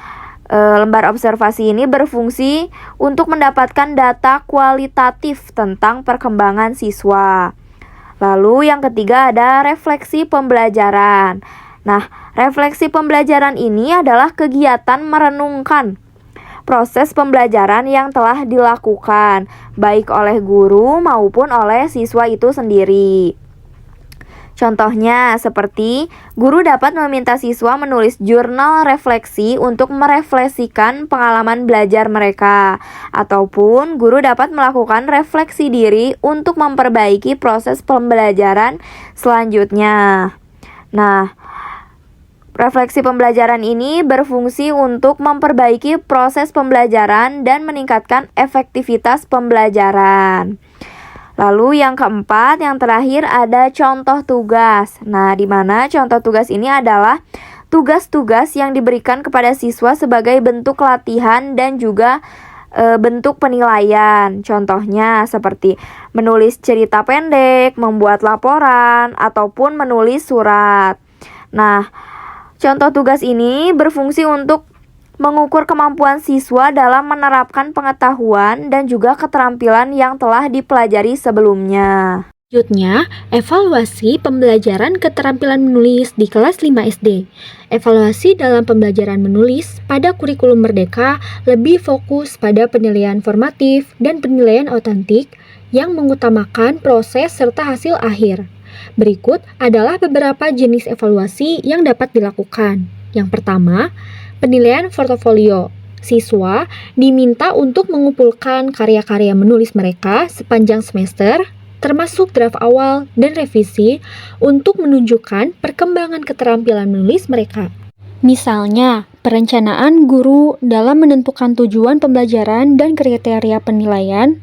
lembar observasi ini berfungsi untuk mendapatkan data kualitatif tentang perkembangan siswa. Lalu yang ketiga ada refleksi pembelajaran. Nah, refleksi pembelajaran ini adalah kegiatan merenungkan proses pembelajaran yang telah dilakukan, baik oleh guru maupun oleh siswa itu sendiri. Contohnya seperti guru dapat meminta siswa menulis jurnal refleksi untuk merefleksikan pengalaman belajar mereka, ataupun guru dapat melakukan refleksi diri untuk memperbaiki proses pembelajaran selanjutnya. Nah, refleksi pembelajaran ini berfungsi untuk memperbaiki proses pembelajaran dan meningkatkan efektivitas pembelajaran. Lalu yang keempat, yang terakhir ada contoh tugas. Nah, di mana contoh tugas ini adalah tugas-tugas yang diberikan kepada siswa sebagai bentuk latihan dan juga bentuk penilaian. Contohnya seperti menulis cerita pendek, membuat laporan, ataupun menulis surat. Nah, contoh tugas ini berfungsi untuk mengukur kemampuan siswa dalam menerapkan pengetahuan dan juga keterampilan yang telah dipelajari sebelumnya. Selanjutnya, evaluasi pembelajaran keterampilan menulis di kelas 5 SD. Evaluasi dalam pembelajaran menulis pada kurikulum Merdeka lebih fokus pada penilaian formatif dan penilaian otentik yang mengutamakan proses serta hasil akhir. Berikut adalah beberapa jenis evaluasi yang dapat dilakukan. Yang pertama, penilaian portofolio. Siswa diminta untuk mengumpulkan karya-karya menulis mereka sepanjang semester, termasuk draft awal dan revisi, untuk menunjukkan perkembangan keterampilan menulis mereka. Misalnya, perencanaan guru dalam menentukan tujuan pembelajaran dan kriteria penilaian,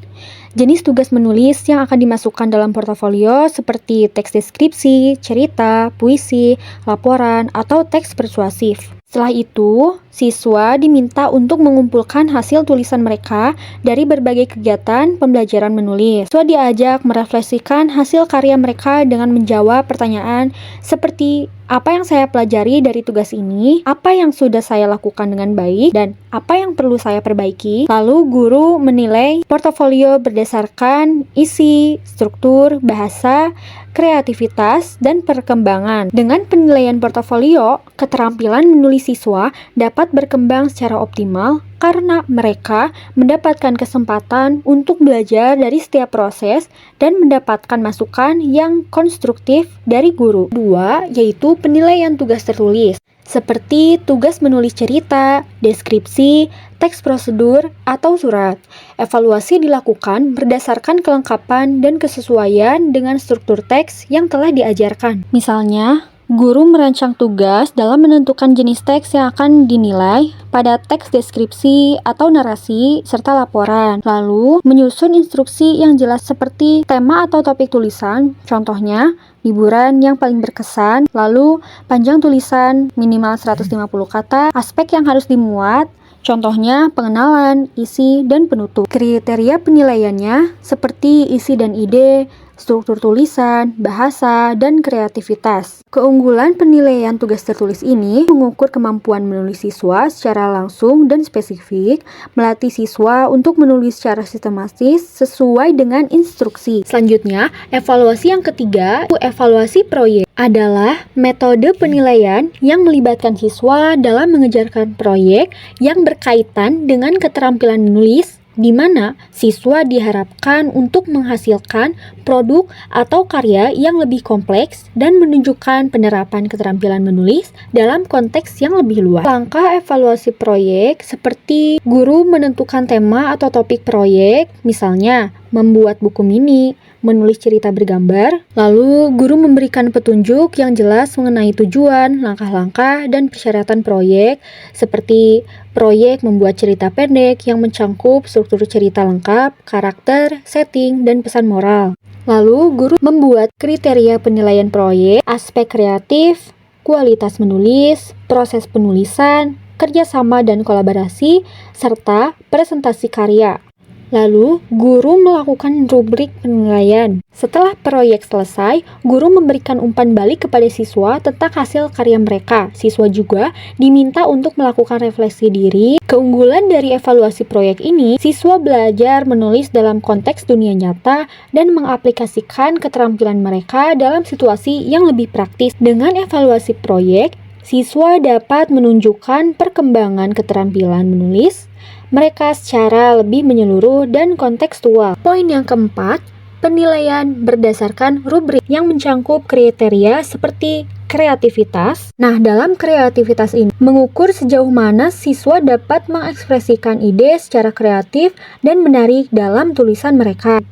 jenis tugas menulis yang akan dimasukkan dalam portofolio seperti teks deskripsi, cerita, puisi, laporan, atau teks persuasif. Setelah itu, siswa diminta untuk mengumpulkan hasil tulisan mereka dari berbagai kegiatan pembelajaran menulis. Siswa diajak merefleksikan hasil karya mereka dengan menjawab pertanyaan seperti apa yang saya pelajari dari tugas ini, apa yang sudah saya lakukan dengan baik, dan apa yang perlu saya perbaiki. Lalu guru menilai portofolio berdasarkan isi, struktur, bahasa, kreativitas, dan perkembangan. Dengan penilaian portofolio, keterampilan menulis siswa dapat berkembang secara optimal karena mereka mendapatkan kesempatan untuk belajar dari setiap proses dan mendapatkan masukan yang konstruktif dari guru. Kedua, yaitu penilaian tugas tertulis, seperti tugas menulis cerita, deskripsi, teks prosedur, atau surat. Evaluasi dilakukan berdasarkan kelengkapan dan kesesuaian dengan struktur teks yang telah diajarkan. Misalnya, guru merancang tugas dalam menentukan jenis teks yang akan dinilai pada teks deskripsi atau narasi serta laporan. Lalu, menyusun instruksi yang jelas seperti tema atau topik tulisan, contohnya liburan yang paling berkesan, lalu panjang tulisan minimal 150 kata, aspek yang harus dimuat, contohnya pengenalan, isi, dan penutup. Kriteria penilaiannya seperti isi dan ide, struktur tulisan, bahasa, dan kreativitas. Keunggulan penilaian tugas tertulis ini mengukur kemampuan menulis siswa secara langsung dan spesifik, melatih siswa untuk menulis secara sistematis sesuai dengan instruksi. Selanjutnya, evaluasi yang ketiga, evaluasi proyek adalah metode penilaian yang melibatkan siswa dalam mengerjakan proyek yang berkaitan dengan keterampilan menulis, di mana siswa diharapkan untuk menghasilkan produk atau karya yang lebih kompleks dan menunjukkan penerapan keterampilan menulis dalam konteks yang lebih luas. Langkah evaluasi proyek seperti guru menentukan tema atau topik proyek, misalnya membuat buku mini, menulis cerita bergambar, lalu guru memberikan petunjuk yang jelas mengenai tujuan, langkah-langkah, dan persyaratan proyek, seperti proyek membuat cerita pendek yang mencangkup struktur cerita lengkap, karakter, setting, dan pesan moral. Lalu guru membuat kriteria penilaian proyek, aspek kreatif, kualitas menulis, proses penulisan, kerjasama dan kolaborasi, serta presentasi karya. Lalu, guru melakukan rubrik penilaian. Setelah proyek selesai, guru memberikan umpan balik kepada siswa tentang hasil karya mereka. Siswa juga diminta untuk melakukan refleksi diri. Keunggulan dari evaluasi proyek ini, siswa belajar menulis dalam konteks dunia nyata dan mengaplikasikan keterampilan mereka dalam situasi yang lebih praktis. Dengan evaluasi proyek, siswa dapat menunjukkan perkembangan keterampilan menulis mereka secara lebih menyeluruh dan kontekstual. Poin yang keempat, penilaian berdasarkan rubrik yang mencangkup kriteria seperti kreativitas. Nah, dalam kreativitas ini mengukur sejauh mana siswa dapat mengekspresikan ide secara kreatif dan menarik dalam tulisan mereka.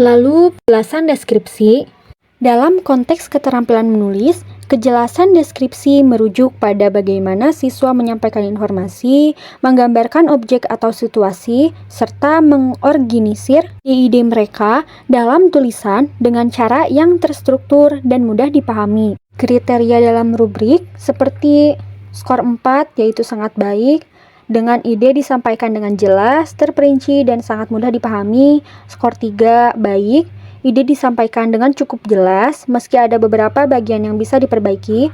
Lalu, penjelasan deskripsi. Dalam konteks keterampilan menulis, kejelasan deskripsi merujuk pada bagaimana siswa menyampaikan informasi, menggambarkan objek atau situasi, serta mengorganisir ide mereka dalam tulisan dengan cara yang terstruktur dan mudah dipahami. Kriteria dalam rubrik seperti skor 4 yaitu sangat baik, dengan ide disampaikan dengan jelas, terperinci, dan sangat mudah dipahami. Skor 3 baik, ide disampaikan dengan cukup jelas, meski ada beberapa bagian yang bisa diperbaiki.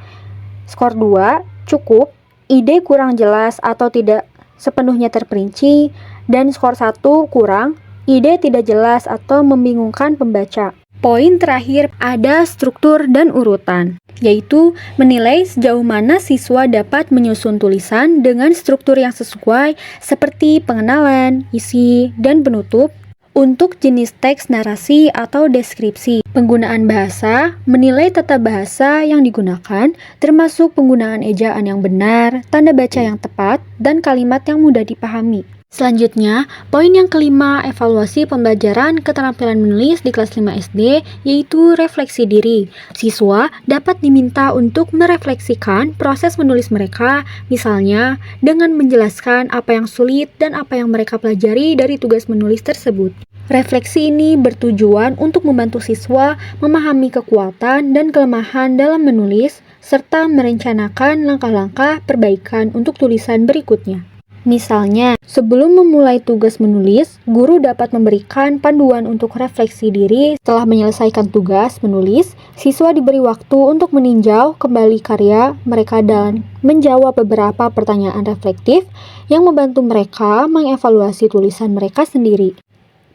Skor 2, cukup, ide kurang jelas atau tidak sepenuhnya terperinci. Dan skor 1, kurang, ide tidak jelas atau membingungkan pembaca. Poin terakhir, ada struktur dan urutan, yaitu menilai sejauh mana siswa dapat menyusun tulisan dengan struktur yang sesuai seperti pengenalan, isi, dan penutup. Untuk jenis teks narasi atau deskripsi, penggunaan bahasa, menilai tata bahasa yang digunakan, termasuk penggunaan ejaan yang benar, tanda baca yang tepat, dan kalimat yang mudah dipahami. Selanjutnya, poin yang kelima, evaluasi pembelajaran keterampilan menulis di kelas 5 SD, yaitu refleksi diri. Siswa dapat diminta untuk merefleksikan proses menulis mereka, misalnya dengan menjelaskan apa yang sulit dan apa yang mereka pelajari dari tugas menulis tersebut. Refleksi ini bertujuan untuk membantu siswa memahami kekuatan dan kelemahan dalam menulis, serta merencanakan langkah-langkah perbaikan untuk tulisan berikutnya. Misalnya, sebelum memulai tugas menulis, guru dapat memberikan panduan untuk refleksi diri. Setelah menyelesaikan tugas menulis, siswa diberi waktu untuk meninjau kembali karya mereka dan menjawab beberapa pertanyaan reflektif yang membantu mereka mengevaluasi tulisan mereka sendiri.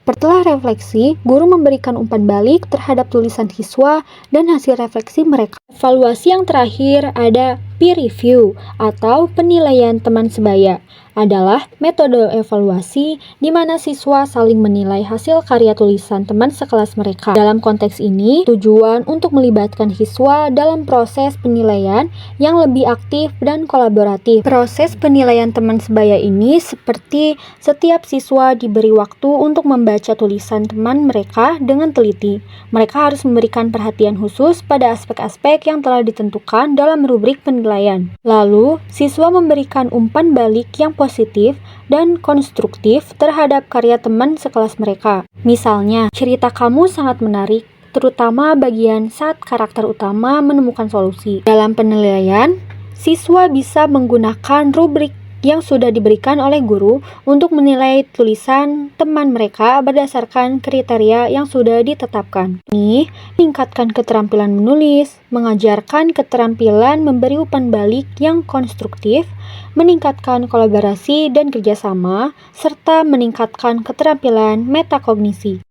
Setelah refleksi, guru memberikan umpan balik terhadap tulisan siswa dan hasil refleksi mereka. Evaluasi yang terakhir ada peer review atau penilaian teman sebaya. Adalah metode evaluasi di mana siswa saling menilai hasil karya tulisan teman sekelas mereka. Dalam konteks ini, tujuan untuk melibatkan siswa dalam proses penilaian yang lebih aktif dan kolaboratif. Proses penilaian teman sebaya ini seperti setiap siswa diberi waktu untuk membaca tulisan teman mereka dengan teliti. Mereka harus memberikan perhatian khusus pada aspek-aspek yang telah ditentukan dalam rubrik penilaian. Lalu, siswa memberikan umpan balik yang positif dan konstruktif terhadap karya teman sekelas mereka. Misalnya, cerita kamu sangat menarik, terutama bagian saat karakter utama menemukan solusi. Dalam penilaian, siswa bisa menggunakan rubrik yang sudah diberikan oleh guru untuk menilai tulisan teman mereka berdasarkan kriteria yang sudah ditetapkan. Ini meningkatkan keterampilan menulis, mengajarkan keterampilan memberi umpan balik yang konstruktif, meningkatkan kolaborasi dan kerjasama, serta meningkatkan keterampilan metakognisi.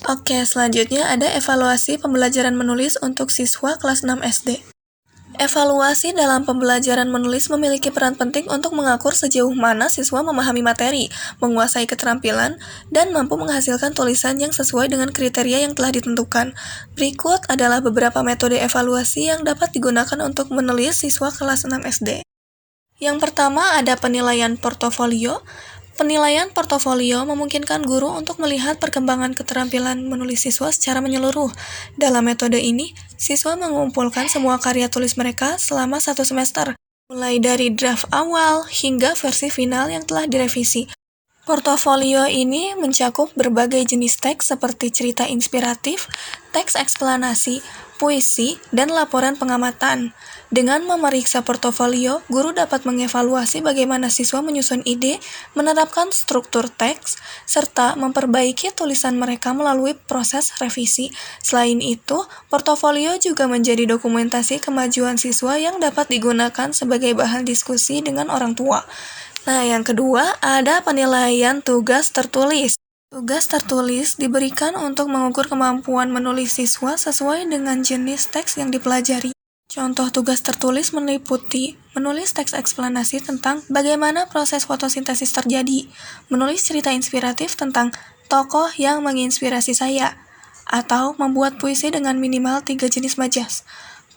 Oke, selanjutnya ada evaluasi pembelajaran menulis untuk siswa kelas 6 SD. Evaluasi dalam pembelajaran menulis memiliki peran penting untuk mengukur sejauh mana siswa memahami materi, menguasai keterampilan, dan mampu menghasilkan tulisan yang sesuai dengan kriteria yang telah ditentukan. Berikut adalah beberapa metode evaluasi yang dapat digunakan untuk menulis siswa kelas 6 SD. Yang pertama ada penilaian portofolio. Penilaian portofolio memungkinkan guru untuk melihat perkembangan keterampilan menulis siswa secara menyeluruh. Dalam metode ini, siswa mengumpulkan semua karya tulis mereka selama 1 semester, mulai dari draft awal hingga versi final yang telah direvisi. Portofolio ini mencakup berbagai jenis teks seperti cerita inspiratif, teks eksplanasi, puisi, dan laporan pengamatan. Dengan memeriksa portofolio, guru dapat mengevaluasi bagaimana siswa menyusun ide, menerapkan struktur teks, serta memperbaiki tulisan mereka melalui proses revisi. Selain itu, portofolio juga menjadi dokumentasi kemajuan siswa yang dapat digunakan sebagai bahan diskusi dengan orang tua. Nah, yang kedua ada penilaian tugas tertulis. Tugas tertulis diberikan untuk mengukur kemampuan menulis siswa sesuai dengan jenis teks yang dipelajari. Contoh tugas tertulis meliputi menulis teks eksplanasi tentang bagaimana proses fotosintesis terjadi, menulis cerita inspiratif tentang tokoh yang menginspirasi saya, atau membuat puisi dengan minimal 3 jenis majas.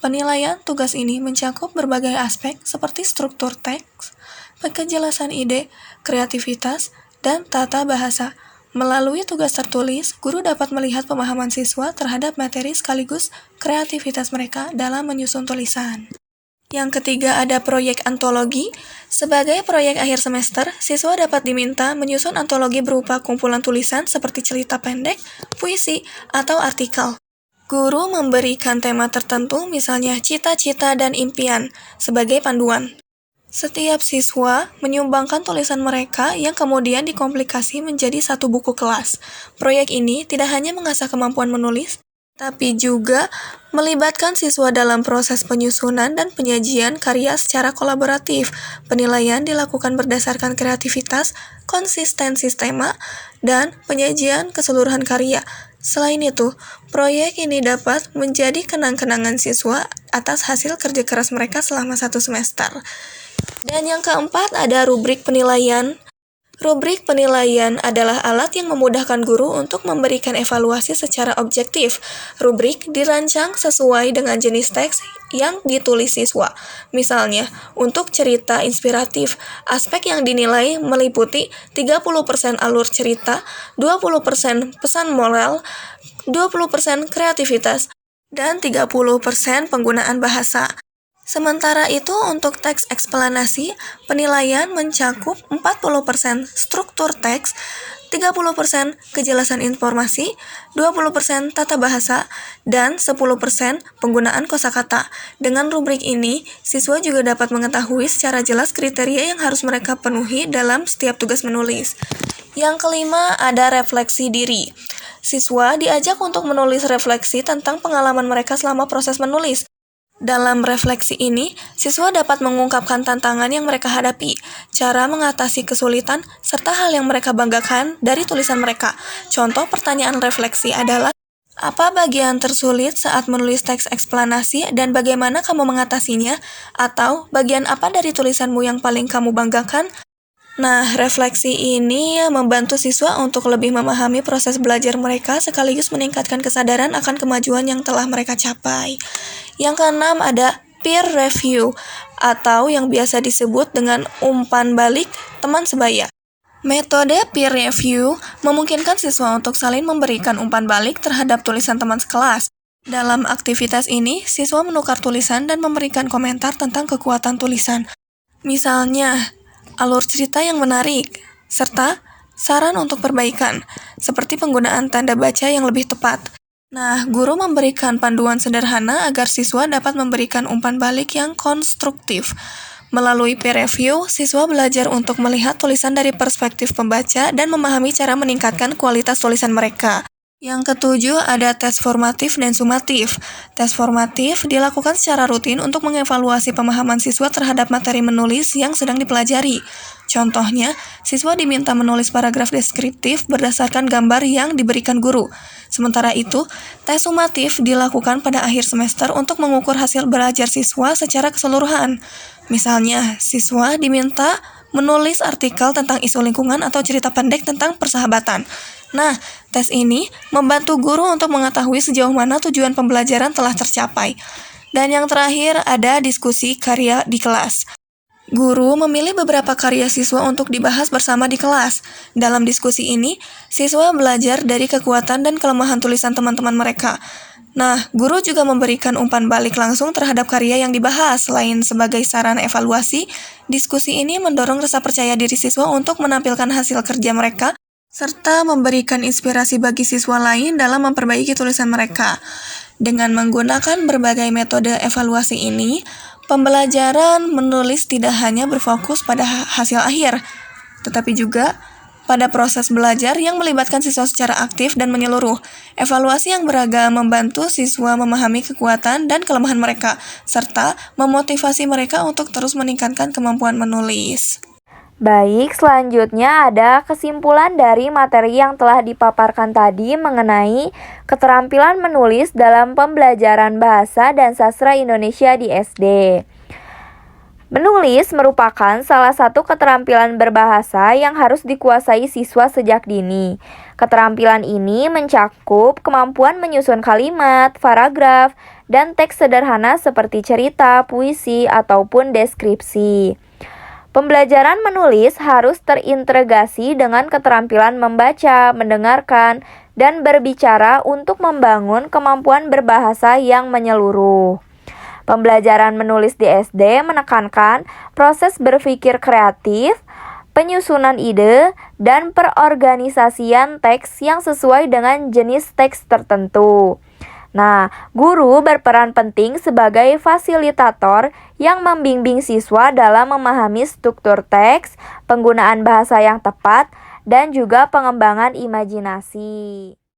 Penilaian tugas ini mencakup berbagai aspek seperti struktur teks, kejelasan ide, kreativitas, dan tata bahasa. Melalui tugas tertulis, guru dapat melihat pemahaman siswa terhadap materi sekaligus kreativitas mereka dalam menyusun tulisan. Yang ketiga ada proyek antologi. Sebagai proyek akhir semester, siswa dapat diminta menyusun antologi berupa kumpulan tulisan seperti cerita pendek, puisi, atau artikel. Guru memberikan tema tertentu, misalnya cita-cita dan impian, sebagai panduan. Setiap siswa menyumbangkan tulisan mereka yang kemudian dikompilasi menjadi satu buku kelas. Proyek ini tidak hanya mengasah kemampuan menulis, tapi juga melibatkan siswa dalam proses penyusunan dan penyajian karya secara kolaboratif. Penilaian dilakukan berdasarkan kreativitas, konsistensi tema, dan penyajian keseluruhan karya. Selain itu, proyek ini dapat menjadi kenang-kenangan siswa atas hasil kerja keras mereka selama 1 semester. Dan yang keempat ada rubrik penilaian. Rubrik penilaian adalah alat yang memudahkan guru untuk memberikan evaluasi secara objektif. Rubrik dirancang sesuai dengan jenis teks yang ditulis siswa. Misalnya, untuk cerita inspiratif, aspek yang dinilai meliputi 30% alur cerita, 20% pesan moral, 20% kreativitas, dan 30% penggunaan bahasa. Sementara itu, untuk teks eksplanasi, penilaian mencakup 40% struktur teks, 30% kejelasan informasi, 20% tata bahasa, dan 10% penggunaan kosakata. Dengan rubrik ini, siswa juga dapat mengetahui secara jelas kriteria yang harus mereka penuhi dalam setiap tugas menulis. Yang kelima, ada refleksi diri. Siswa diajak untuk menulis refleksi tentang pengalaman mereka selama proses menulis. Dalam refleksi ini, siswa dapat mengungkapkan tantangan yang mereka hadapi, cara mengatasi kesulitan, serta hal yang mereka banggakan dari tulisan mereka. Contoh pertanyaan refleksi adalah, apa bagian tersulit saat menulis teks eksplanasi dan bagaimana kamu mengatasinya? Atau bagian apa dari tulisanmu yang paling kamu banggakan? Nah, refleksi ini membantu siswa untuk lebih memahami proses belajar mereka sekaligus meningkatkan kesadaran akan kemajuan yang telah mereka capai. Yang keenam ada peer review atau yang biasa disebut dengan umpan balik teman sebaya. Metode peer review memungkinkan siswa untuk saling memberikan umpan balik terhadap tulisan teman sekelas. Dalam aktivitas ini, siswa menukar tulisan dan memberikan komentar tentang kekuatan tulisan. Misalnya, alur cerita yang menarik, serta saran untuk perbaikan, seperti penggunaan tanda baca yang lebih tepat. Nah, guru memberikan panduan sederhana agar siswa dapat memberikan umpan balik yang konstruktif. Melalui peer review, siswa belajar untuk melihat tulisan dari perspektif pembaca dan memahami cara meningkatkan kualitas tulisan mereka. Yang ketujuh, ada tes formatif dan sumatif. Tes formatif dilakukan secara rutin untuk mengevaluasi pemahaman siswa terhadap materi menulis yang sedang dipelajari. Contohnya, siswa diminta menulis paragraf deskriptif berdasarkan gambar yang diberikan guru. Sementara itu, tes sumatif dilakukan pada akhir semester untuk mengukur hasil belajar siswa secara keseluruhan. Misalnya, siswa diminta menulis artikel tentang isu lingkungan atau cerita pendek tentang persahabatan. Nah, tes ini membantu guru untuk mengetahui sejauh mana tujuan pembelajaran telah tercapai. Dan yang terakhir, ada diskusi karya di kelas. Guru memilih beberapa karya siswa untuk dibahas bersama di kelas. Dalam diskusi ini, siswa belajar dari kekuatan dan kelemahan tulisan teman-teman mereka. Nah, guru juga memberikan umpan balik langsung terhadap karya yang dibahas. Selain sebagai saran evaluasi, diskusi ini mendorong rasa percaya diri siswa untuk menampilkan hasil kerja mereka, serta memberikan inspirasi bagi siswa lain dalam memperbaiki tulisan mereka. Dengan menggunakan berbagai metode evaluasi ini, pembelajaran menulis tidak hanya berfokus pada hasil akhir, tetapi juga pada proses belajar yang melibatkan siswa secara aktif dan menyeluruh. Evaluasi yang beragam membantu siswa memahami kekuatan dan kelemahan mereka, serta memotivasi mereka untuk terus meningkatkan kemampuan menulis. Baik, selanjutnya ada kesimpulan dari materi yang telah dipaparkan tadi mengenai keterampilan menulis dalam pembelajaran bahasa dan sastra Indonesia di SD. Menulis merupakan salah satu keterampilan berbahasa yang harus dikuasai siswa sejak dini. Keterampilan ini mencakup kemampuan menyusun kalimat, paragraf, dan teks sederhana seperti cerita, puisi, ataupun deskripsi. Pembelajaran menulis harus terintegrasi dengan keterampilan membaca, mendengarkan, dan berbicara untuk membangun kemampuan berbahasa yang menyeluruh. Pembelajaran menulis di SD menekankan proses berpikir kreatif, penyusunan ide, dan perorganisasian teks yang sesuai dengan jenis teks tertentu. Nah, guru berperan penting sebagai fasilitator yang membimbing siswa dalam memahami struktur teks, penggunaan bahasa yang tepat, dan juga pengembangan imajinasi.